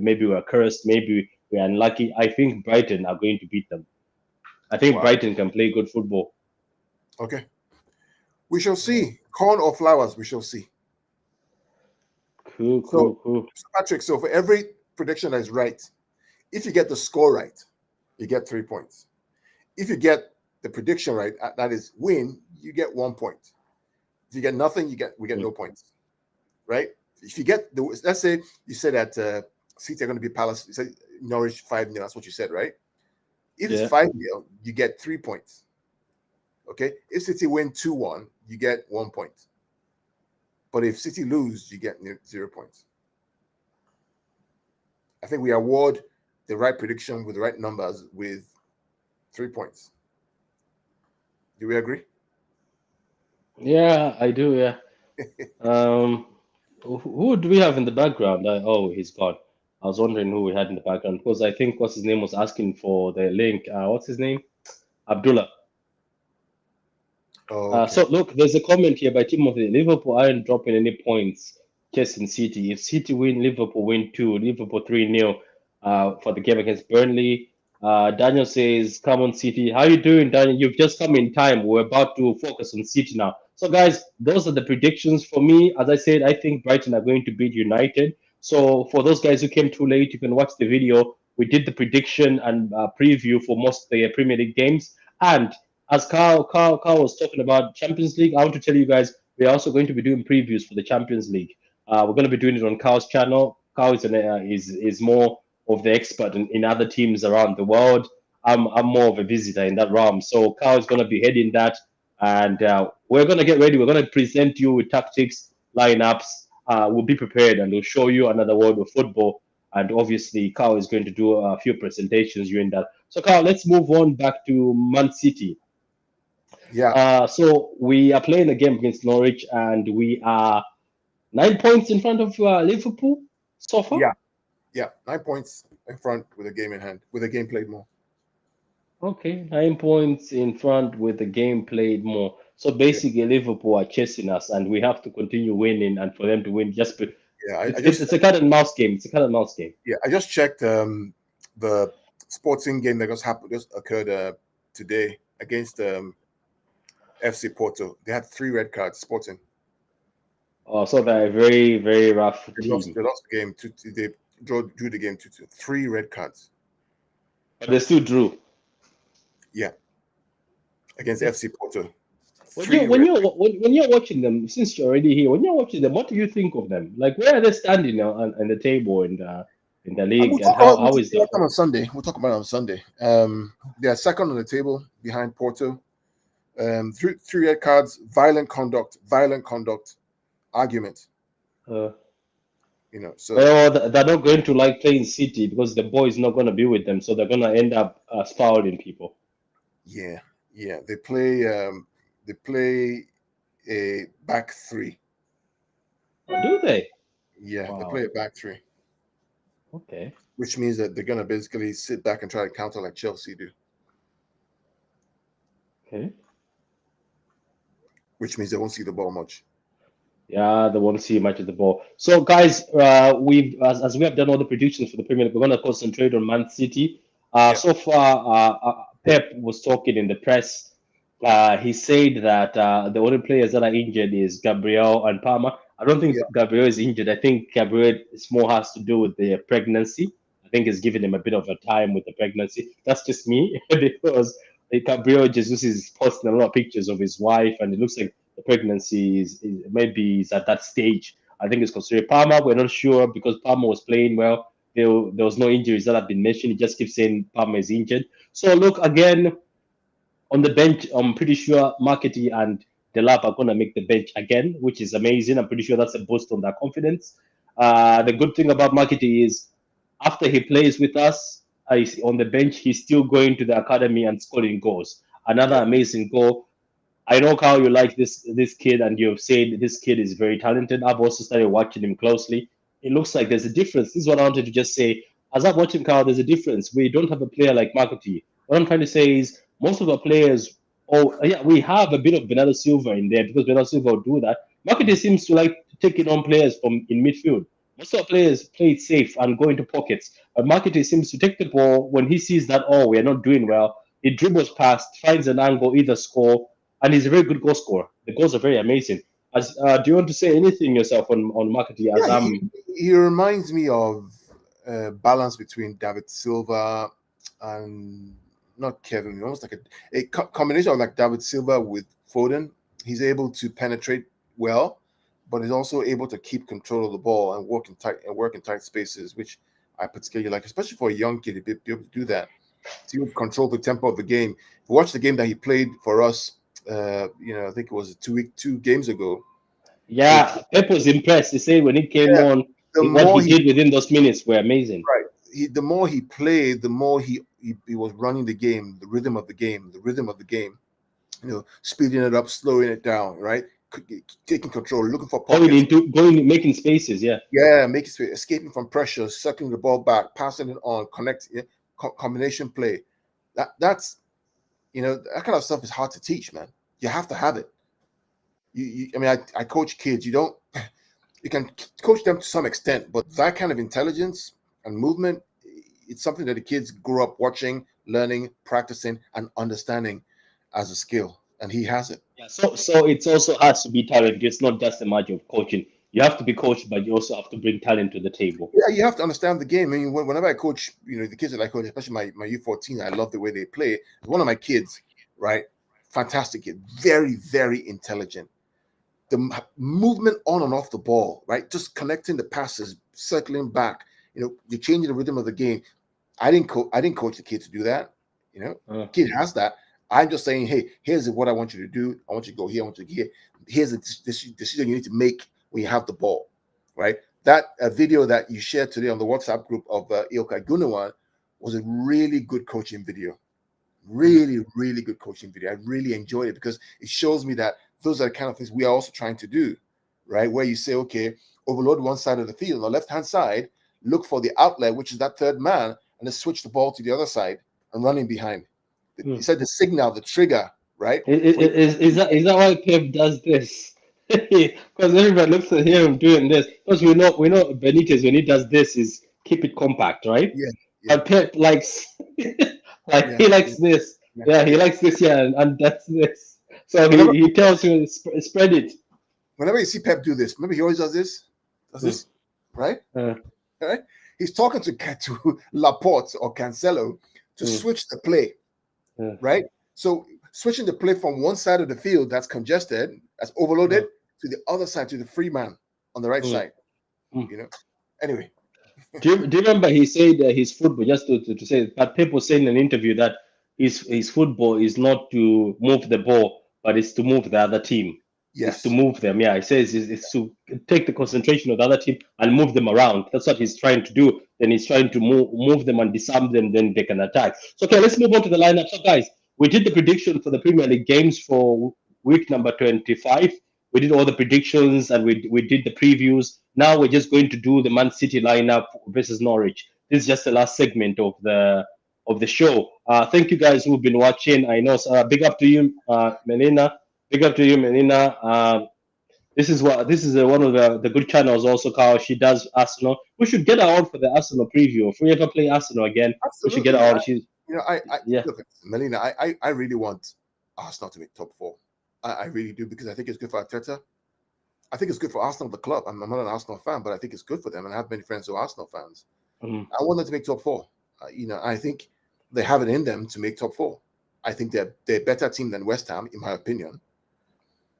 maybe we're cursed, maybe we're unlucky. I think Brighton are going to beat them. I think Brighton can play good football. Okay. We shall see. Corn or flowers, we shall see. Cool. So Patrick, so for every prediction that is right, if you get the score right, you get 3 points. If you get the prediction right, that is win, you get 1 point. If you get nothing, we get no points. Right? If you get let's say you said that City are going to be Palace, you said Norwich 5-0, that's what you said, right? If it's 5-0, you get 3 points. Okay, if City win 2-1, you get 1 point. But if City lose, you get 0 points. I think we award the right prediction with the right numbers with 3 points. Do we agree? Yeah, I do. Yeah. Um, who do we have in the background? Oh, he's gone. I was wondering who we had in the background because I think what's his name was asking for the link. What's his name? Abdullah. Oh, okay. So look, there's a comment here by Timothy. Liverpool aren't dropping any points. Chasing City. If City win, Liverpool win too. Liverpool 3-0 for the game against Burnley. Daniel says, "Come on, City." How you doing, Daniel? You've just come in time. We're about to focus on City now. So, guys, those are the predictions for me. As I said, I think Brighton are going to beat United. So, for those guys who came too late, you can watch the video. We did the prediction and preview for most of the Premier League games. And as Carl was talking about Champions League, I want to tell you guys we're also going to be doing previews for the Champions League. We're going to be doing it on Carl's channel. Carl is more of the expert in other teams around the world. I'm more of a visitor in that realm. So Carl is going to be heading that, and we're going to get ready. We're going to present you with tactics, lineups. We'll be prepared, and we'll show you another world of football. And obviously, Carl is going to do a few presentations during that. So, Carl, let's move on back to Man City. Yeah, So we are playing a game against Norwich, and we are 9 points in front of Liverpool so far. yeah, yeah. 9 points in front with a game in hand, with a game played more. Okay, 9 points in front with the game played more. So Yeah, basically, Liverpool are chasing us, and we have to continue winning, and for them to win, yeah. I, it's I it's, just it's a cat and mouse game. It's a cat and mouse game. yeah, I just checked the sporting game that just occurred today against FC Porto. They had 3 red cards. Sporting. So they're a very, very rough They lost. team, They lost the game. They drew the game 2-2. 3 red cards. but they still drew. Yeah, against FC Porto. When you Three when red. you're when you're watching them, since you're already here, when you're watching them, what do you think of them? Like, where are they standing on the table in the We'll league, and talk about how is the them on Sunday. We'll talk about it on Sunday. They are second on the table behind Porto. Three red cards, violent conduct, argument. uh, So well, they're not going to like playing City because the boy is not going to be with them, so they're going to end up fouling people. yeah, yeah. They play a back three. Oh, do they? Yeah, they play Wow. a back three, Okay. which means that they're gonna basically sit back and try to counter like Chelsea do. Okay. Which means they won't see the ball much. Yeah, they won't see much of the ball. So, guys, we've as we have done all the predictions for the Premier League, we're going to concentrate on Man City. Yeah, So far, Pep was talking in the press. He said that the only players that are injured is Gabriel and Palmer. I don't think yeah, Gabriel is injured. I think Gabriel is more has to do with the pregnancy. I think it's giving him a bit of a time with the pregnancy. That's just me because Gabriel Jesus is posting a lot of pictures of his wife, and it looks like the pregnancy is maybe is at that stage. I think it's considered Palmer. We're not sure because Palmer was playing well. There was no injuries that have been mentioned. He just keeps saying Palmer is injured. So look again on the bench. I'm pretty sure Markety and Delap are going to make the bench again, which is amazing. I'm pretty sure that's a boost on their confidence. The good thing about Markety is after he plays with us on the bench, he's still going to the academy and scoring goals. Another yeah, amazing goal. I know how you like this kid, and you've said this kid is very talented. I've also started watching him closely. It looks like there's a difference. This is what I wanted to just say. As I'm watching Carl, there's a difference. We don't have a player like Marketing. What I'm trying to say is most of our players, oh yeah, we have a bit of Bernardo Silva in there because Bernardo Silva will do that. Marketing seems to like taking on players from in midfield. Most of our players play it safe and go into pockets. But Marketing seems to take the ball when he sees that, oh, we are not doing well. He dribbles past, finds an angle, either score, and he's a very good goal scorer. The goals are very amazing. As do you want to say anything yourself on Marketing? As yeah. He reminds me of balance between David Silva and not Kevin. Almost like a combination of like David Silva with Foden. He's able to penetrate well, but he's also able to keep control of the ball and work in tight spaces, which I particularly like, especially for a young kid to be able to do that. To control the tempo of the game. If you watch the game that he played for us I think it was 2 games ago. He Yeah, Pep was impressed. He said when he came Yeah, on, the what he more he did within those minutes were amazing. right, the more he played, the more he was running the game, the rhythm of the game, the rhythm of the game. Speeding it up, slowing it down, right? Taking control, looking for pockets. Making spaces. Yeah. Yeah, making space, escaping from pressure, circling the ball back, passing it on, connect, combination play. That's that kind of stuff is hard to teach, man. You have to have it. I mean, I coach kids. You can coach them to some extent, but that kind of intelligence and movement, it's something that the kids grow up watching, learning, practicing, and understanding as a skill, and he has it. Yeah. So it also has to be talent. It's not just a matter of coaching. You have to be coached, but you also have to bring talent to the table. Yeah, you have to understand the game. I mean, whenever I coach, the kids that I coach, especially my U14, I love the way they play. One of my kids, right? Fantastic kid, very, very intelligent. The movement on and off the ball, right? Just connecting the passes, circling back. You're changing the rhythm of the game. I didn't coach the kid to do that. Uh, Kid has that. I'm just saying, hey, here's what I want you to do. I want you to go here. I want you to go here. Here's a decision you need to make when you have the ball, right? That video that you shared today on the WhatsApp group of Ilkay Gunawan was a really good coaching video. Really, really good coaching video. I really enjoyed it because it shows me that those are the kind of things we are also trying to do, right? Where you say, okay, overload one side of the field, on the left-hand side, look for the outlet, which is that third man, and then switch the ball to the other side and running behind. You said the signal, the trigger, right? Is that why Pep does this? Because everybody looks at him doing this. Because we know Benitez when he does this is keep it compact, right? Yeah, yeah, But Pep likes like yeah, he yeah, likes this. yeah, Yeah, he yeah. likes this. Yeah, and that's this. So he, Whenever he tells you spread it. whenever you see Pep do this, remember he always does Mm, this, right? uh, Right? He's talking to Laporte or Cancelo to mm, switch the play, uh, right? So switching the play from one side of the field that's congested, that's overloaded, uh, to the other side, to the free man on the right mm, side. mm. Anyway, Do you remember he said his football, just to say, but Pep was saying in an interview that his football is not to move the ball, but it's to move the other team. It's to yes, move them. Yeah, he says it's to take the concentration of the other team and move them around. That's what he's trying to do. Then he's trying to move them and disarm them. Then they can attack. So okay, let's move on to the lineup. So guys, we did the prediction for the Premier League games for week number 25. We did all the predictions and we did the previews. Now we're just going to do the Man City lineup versus Norwich. This is just the last segment of the show. Thank you guys who've been watching. I know. Big up to you, Melina. Big up to you, Melina. This is one of the good channels also, Carl. She does Arsenal. We should get her on for the Arsenal preview. If we ever play Arsenal again, we should get her absolutely. on. She's I yeah. look, Melina. I really want Arsenal to make top four. I really do because I think it's good for Arteta. I think it's good for Arsenal, the club. I'm not an Arsenal fan, but I think it's good for them, and I have many friends who are Arsenal fans. Mhm. I want them to make top four. I think they have it in them to make top four. I think they're a better team than West Ham, in my opinion.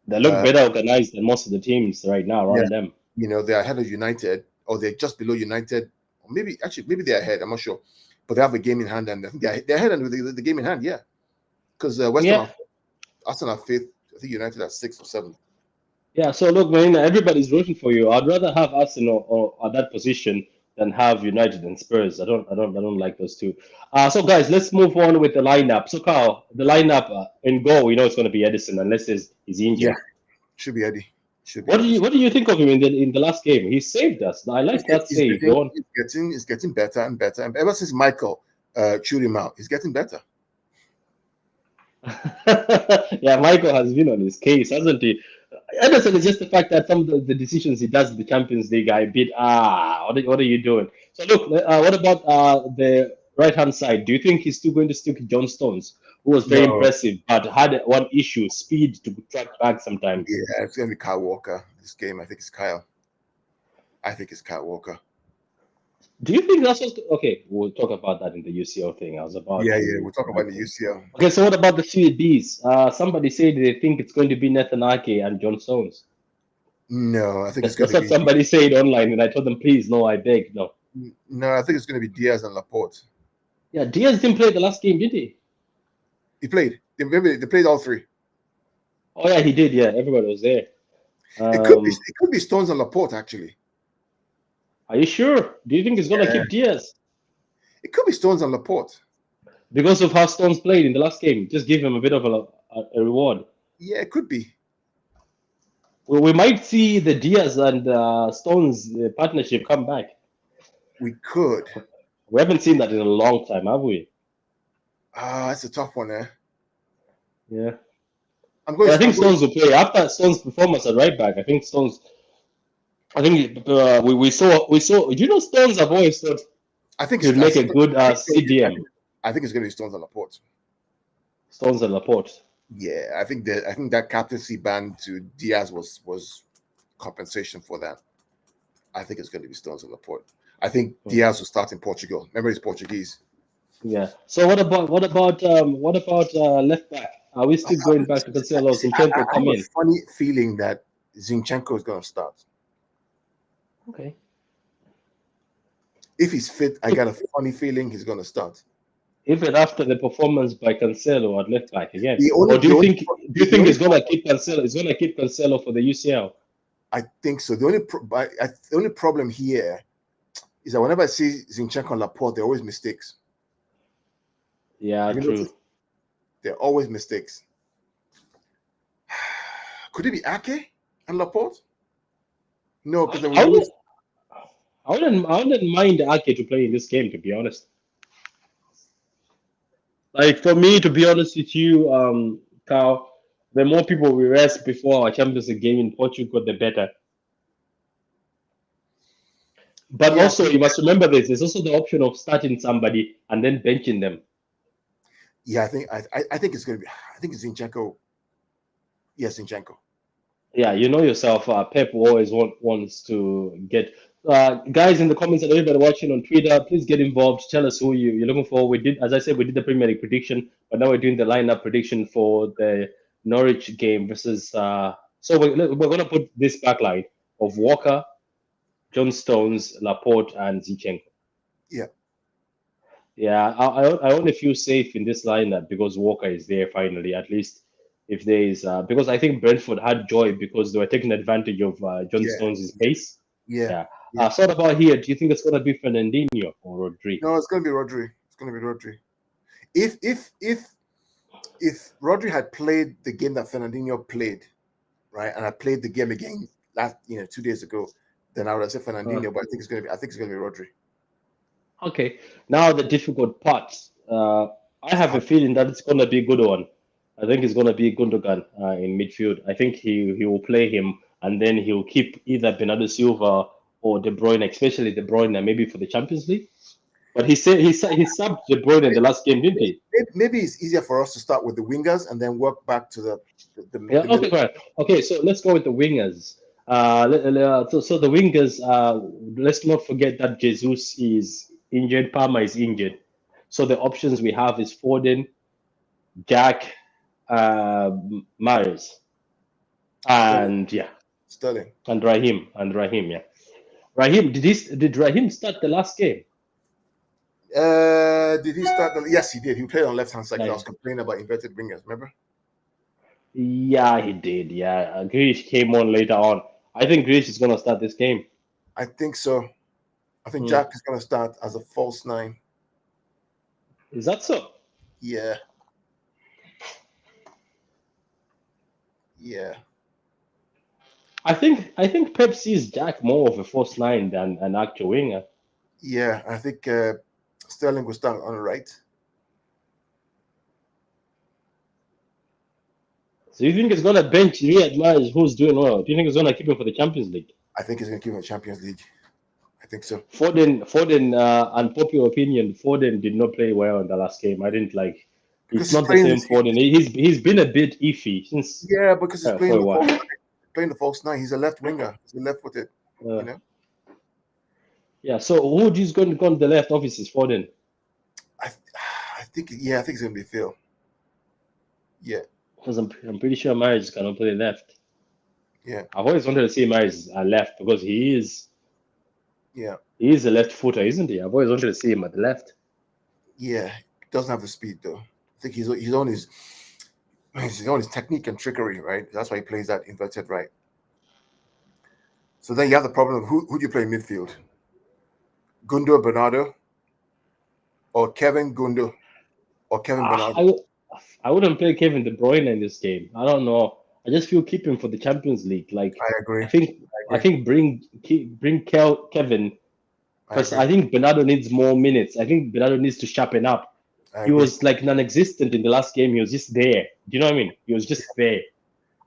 They look Uh, better organized than most of the teams right now yeah, around them. they're ahead of United, or they're just below United. Or maybe they're ahead. I'm not sure, but they have a game in hand, and I think they're ahead with the game in hand. Yeah, because West Ham, Yeah, Arsenal are fifth. I think United are sixth or seventh. yeah. So look, man, everybody's rooting for you. I'd rather have Arsenal or at that position than have United and Spurs. I don't like those two. So guys, let's move on with the lineup. So Carl, the lineup in goal, we know it's going to be Edison unless he's Yeah, injured. should be Eddie. Should be What do you Edison. what do you think of him in the last game? He saved us. I like that He's save. The one. getting better and better. And ever since Michael chewed him out, he's getting better. Yeah, Michael has been on his case, hasn't he? Anderson is just the fact that some of the decisions he does in the Champions League are a bit what are you doing? So look, what about the right hand side? Do you think he's still going to stick with John Stones, who was very No, impressive but had one issue, speed to track back sometimes? yeah, it's gonna be Kyle Walker. This game, I think it's Kyle. I think it's Kyle Walker. Do you think that's what's okay? We'll talk about that in the UCL thing. I was about Yeah, yeah. to We're talking come about back the to. UCL. Okay, so what about the CBs? Somebody said they think it's going to be Nathan Ake and John Stones. No, I think it's going That's to what be somebody said online, and I told them, please, no, I beg, no. no. I think it's going to be Diaz and Laporte. Yeah, Diaz didn't play the last game, did he? He played. Remember, they played all three. Oh yeah, he did. Yeah, everybody was there. It could be Um, it could be Stones and Laporte actually. are you sure? Do you think he's gonna Yeah, keep Diaz it could be Stones and Laporte. because of how Stones played in the last game? Just give him a bit of a reward. Yeah, it could be. We might see the Diaz and Stones partnership come back. We could. We haven't seen that in a long time, have we? That's a tough one, eh? Yeah. I'm going. But I think I'm going. Stones will play after Stones' performance at right back. I think Stones. I think we saw. You know, Stones have always thought I think. he would make a good I think. CDM. I think it's going to be Stones and Laporte. Stones and Laporte. Yeah, I think that. I think that captaincy ban to Diaz was compensation for that. I think it's going to be Stones and Laporte. I think Hmm. Diaz will start in Portugal. Remember, he's Portuguese. Yeah. So what about left back? Are we still going back to Cancelo? See, I Zinchenko have come a in. funny feeling that Zinchenko is going to start. Okay. If he's fit, I If, got a funny feeling he's going to start. Even after the performance by Cancelo at left back again, The or only, do the you only, think do you the think only he's gonna problem, keep Cancelo? He's gonna keep Cancelo for the UCL. I think so. The only problem here is that whenever I see Zinchenko and Laporte, they're always mistakes. Yeah, Have you true. noticed? They're always mistakes. Could it be Ake and Laporte? No, because I, then we I wouldn't. lose. I wouldn't mind Ake to play in this game. To be honest, like for me, to be honest with you, Carl, the more people we rest before our Champions League game in Portugal, the better. But Yeah, also, you must remember this. There's also the option of starting somebody and then benching them. yeah. I think it's going to be. I think it's Zinchenko. Yes, Zinchenko. Yeah, you know yourself. Pep always wants to get guys in the comments and everybody watching on Twitter. Please get involved. Tell us who you're looking for. We did, as I said, we did the Premier League prediction, but now we're doing the lineup prediction for the Norwich game versus. So we're gonna put this back line of Walker, John Stones, Laporte, and Zinchenko. Yeah, Yeah, I only feel safe in this lineup because Walker is there finally. At least if there is, because I think Brentford had joy because they were taking advantage of John yeah, Stones' pace. yeah, Yeah. yeah. So what about here? Do you think it's gonna be Fernandinho or Rodri? No, it's going to be Rodri. It's going to be Rodri. If Rodri had played the game that Fernandinho played, right, and I played the game again last 2 days ago, then I would have said Uh, Fernandinho. But I think it's going to be Rodri. okay. Now the difficult part. I have a feeling that it's gonna be a good one. I think it's gonna be Gundogan in midfield. I think he will play him and then he'll keep either Bernardo Silva or De Bruyne, especially De Bruyne, maybe for the Champions League. But he said he subbed De Bruyne in the last game, didn't he? Maybe it's easier for us to start with the wingers and then work back to Yeah. the Okay. middle. Correct. Okay. So let's go with the wingers. So the wingers. Let's not forget that Jesus is injured. Palmer is injured. So the options we have is Foden, Jack, uh, Myers, Sterling. and yeah, Sterling. and Raheem. Yeah, Raheem. Did Raheem start the last game? Did he start? Yes, he did. He played on left hand side because I Yeah. was complaining about inverted wingers. Remember? Yeah, he did. Yeah, Grealish came on later on. I think Grealish is gonna start this game. I think so. I think Hmm. Jack is going to start as a false nine. Is that so? Yeah, yeah, I think Pep sees Jack more of a false nine than an actual winger. yeah. I think Sterling will start on the right. So you think it's gonna bench Riyad Mahrez, who's doing well? Do you think it's gonna keep him for the Champions League? I think he's going to keep him in Champions League. I think so. Foden, unpopular opinion, Foden did not play well in the last game. I didn't like. Because It's he's not the playing same this. Foden. He's been a bit iffy since Yeah, because he's for playing a the while. false nine. Playing the false nine. He's a left winger. He's a left footed. You Uh, know. yeah. So who is going to go on the left? Obviously, is Foden. I I think yeah. I think it's going to be Phil. Yeah, Because I'm pretty sure Mahrez cannot play left. yeah, I've always wanted to see Mahrez left because yeah, he is a left footer, isn't he? I've always wanted to see him at the left. yeah. Doesn't have the speed though. I think he's on his. He's on his technique and trickery, right? That's why he plays that inverted right. So then you have the problem of who do you play in midfield? Gundo Bernardo or Kevin Gundo or Kevin Ah, Bernardo? I wouldn't play Kevin De Bruyne in this game. I don't know. I just feel keep him for the Champions League. Like I agree. I think I I agree. think bring Kevin I because agree. I think Bernardo needs more minutes. I think Bernardo needs to sharpen up. I He agree. was like non-existent in the last game. He was just there. Do you know what I mean? He was just there.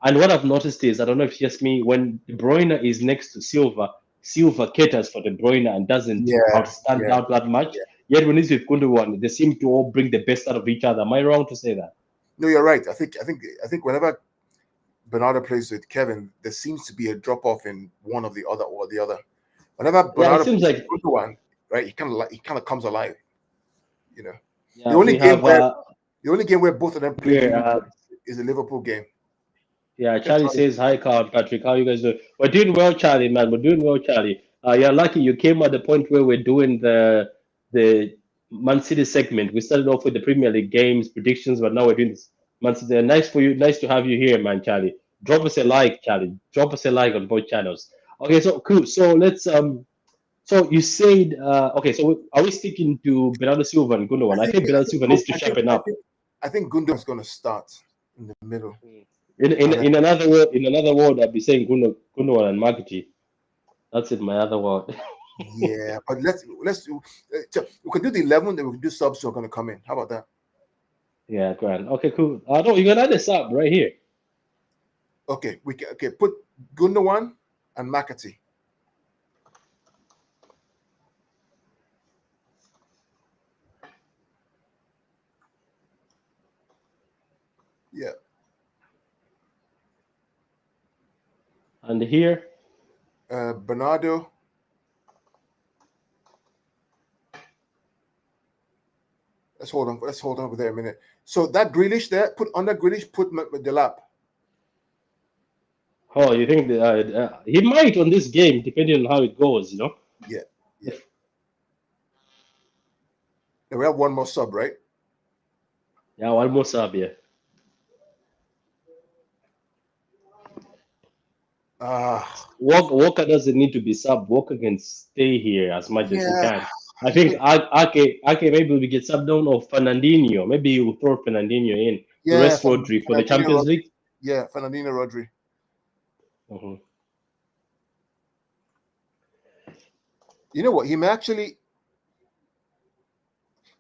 And what I've noticed is, I don't know if it's just me, when De Bruyne is next to Silva, Silva caters for De Bruyne and doesn't Yeah, outstand yeah, out that much. yeah. Yet when he's with Gundogan, they seem to all bring the best out of each other. Am I wrong to say that? No, you're right. I think whenever Bernardo plays with Kevin, there seems to be a drop off in one of the other or the other. Whenever Yeah, it Bernardo seems plays like with one, right, he kind of comes alive. You know, the yeah, only we game have where the only game where both of them play here. really well is the Liverpool game. Yeah, Yeah, Charlie Charlie. says hi, Carl and Patrick. How you guys doing? We're doing well, Charlie, man. We're doing well, Charlie. You're lucky you came at the point where we're doing the Man City segment. We started off with the Premier League games predictions, but now we're doing this Man City. Nice for you. Nice to have you here, man, Charlie. Drop us a like, Charlie. Drop us a like on both channels. Okay, so cool. So let's So you said okay. So are we sticking to Bernardo Silva and I Gundogan? I think think I Bernardo think Silva needs to sharpen I up. think I think Gundo is going to start in the middle, In and then another word, I'd be saying Gundogan and Marketing. That's it, my other word. yeah. But we could do the 11, then we could do subs who are going to come in. How about that? Yeah, grand. Okay, cool. No, you can add this up right here. Okay, okay, put Gundogan and McAtee. Yeah, And here, Bernardo. Let's hold on. Let's hold on over there a minute. So that Grealish there, put under Grealish, put Delap. oh, you think that, he might on this game, depending on how it goes, you know? Yeah, yeah. If, And we have one more sub, right? yeah, one more sub, yeah. Ah, Walker doesn't need to be sub. Walker can stay here as much as he yeah. can. I I think think Ake maybe we get sub down or Fernandinho. Maybe you throw Fernandinho in to yeah, rest Rodri for the Fernandinho Champions Rodri. League. Yeah, Fernandinho Rodri. Mhm. You know what? He may actually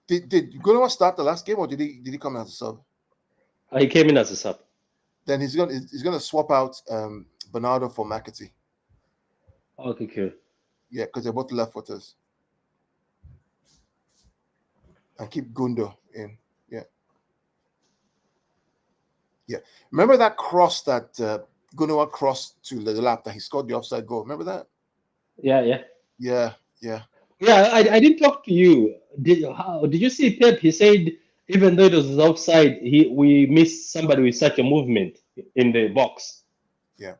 did Gundogan start the last game or did he come as a sub? He came in as a sub. Then he's gonna swap out Bernardo for McAtee. Okay, cool. Yeah, because they're both left footers. And keep Gundo in. Yeah. Yeah. Remember that cross that Gundogan crossed to the lap that he scored the offside goal? Remember that? Yeah, yeah. Yeah, yeah. Yeah, I didn't talk to you. Did you see Pep? He said even though it was offside, we missed somebody with such a movement in the box. Yeah.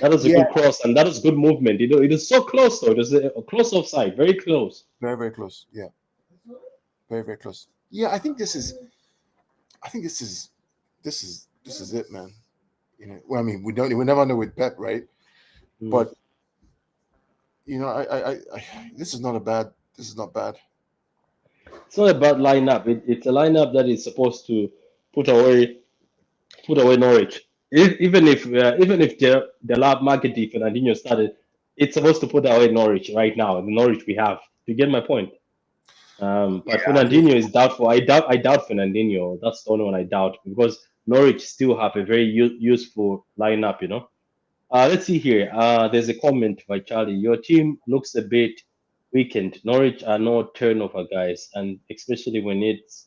That was a Yeah. good cross and that was good movement. You know, it was so close though. It was a close offside, very close. Very, very close. Yeah. Very, very close. Yeah, I think this is it, man. You know, well, I mean, we never know with Pep, right? Mm. But you know, this is not bad. It's not a bad lineup. It's a lineup that is supposed to put away put away Norwich. Even if the lab market Fernandinho started, it's supposed to put away Norwich right now. The Norwich we have. You get my point? But Yeah, I mean, Fernandinho is doubtful. I doubt Fernandinho. That's the only one I doubt because Norwich still have a very useful lineup. You know. Let's see here. There's a comment by Charlie. Your team looks a bit weakened. Norwich are no turnover guys, and especially when it's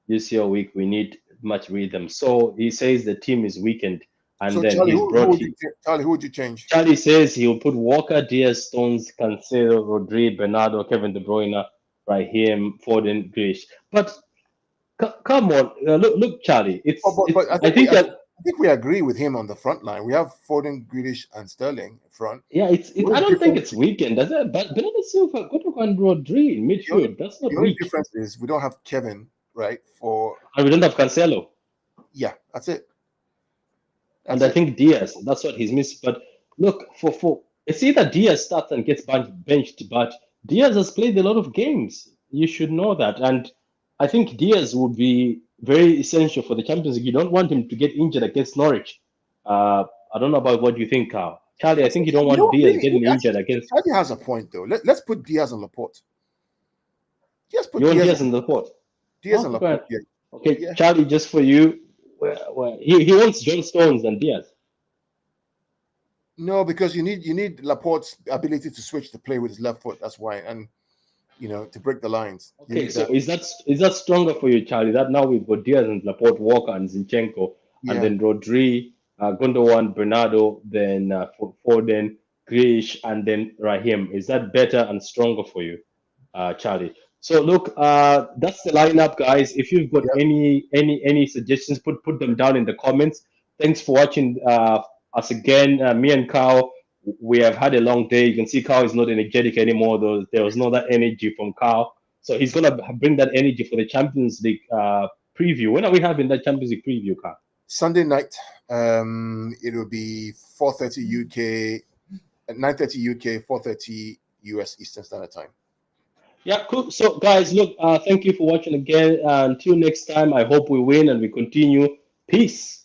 UCL week, we need much rhythm. So he says the team is weakened, and so then Charlie, he's who brought. would you Charlie, who would you change? Charlie says he'll put Walker, Diaz, Stones, Cancelo, Rodri, Bernardo, Kevin De Bruyne, Raheem, Foden, Grealish. But come on, look, Charlie. But I think that I think we agree with him on the front line. We have Foden, Grealish, and Sterling in front. yeah, The I only don't think difference, it's weekend, does it? But Bernardo Silva, Gundogan, Rodri in the only, midfield. That's not the only weak. difference is we don't have Kevin, right? For And we don't have Cancelo. Yeah, that's it. And That's I it. think Diaz, that's what he's missing. But look, for it's either Diaz starts and gets benched, but Diaz has played a lot of games. You should know that. And I think Diaz would be very essential for the Champions League. You don't want him to get injured against Norwich. Uh, I don't know about what you think, Carl. Charlie, I That's think it. you don't You want know, Diaz really, getting injured actually, against. Charlie has a point though. Let's put Diaz on Laporte. Just put You want Diaz Diaz on in the port. Diaz on Okay, go Laporte. ahead. Yeah, Okay, yeah. Charlie, just for you, he wants John Stones and Diaz. No, because you need Laporte's ability to switch to play with his left foot. That's why, and to break the lines, you Okay, need so that. is that stronger for you, Charlie? That now we've got Diaz and Laporte, Walker and Zinchenko, and Yeah. then Rodri, Gundogan, Bernardo, then Foden, Grealish, and then Raheem. Is that better and stronger for you, Charlie? So look, that's the lineup, guys. If you've got Yeah. any suggestions, put them down in the comments. Thanks for watching us again. Me and Carl, we have had a long day. You can see Carl is not energetic anymore. There was no that energy from Carl. So he's gonna bring that energy for the Champions League preview. When are we having that Champions League preview, Carl? Sunday night. It will be 4:30 UK, at 9:30 UK, 4:30 US Eastern Standard Time. Yeah, cool. So guys, look, thank you for watching again. Until next time, I hope we win and we continue. Peace.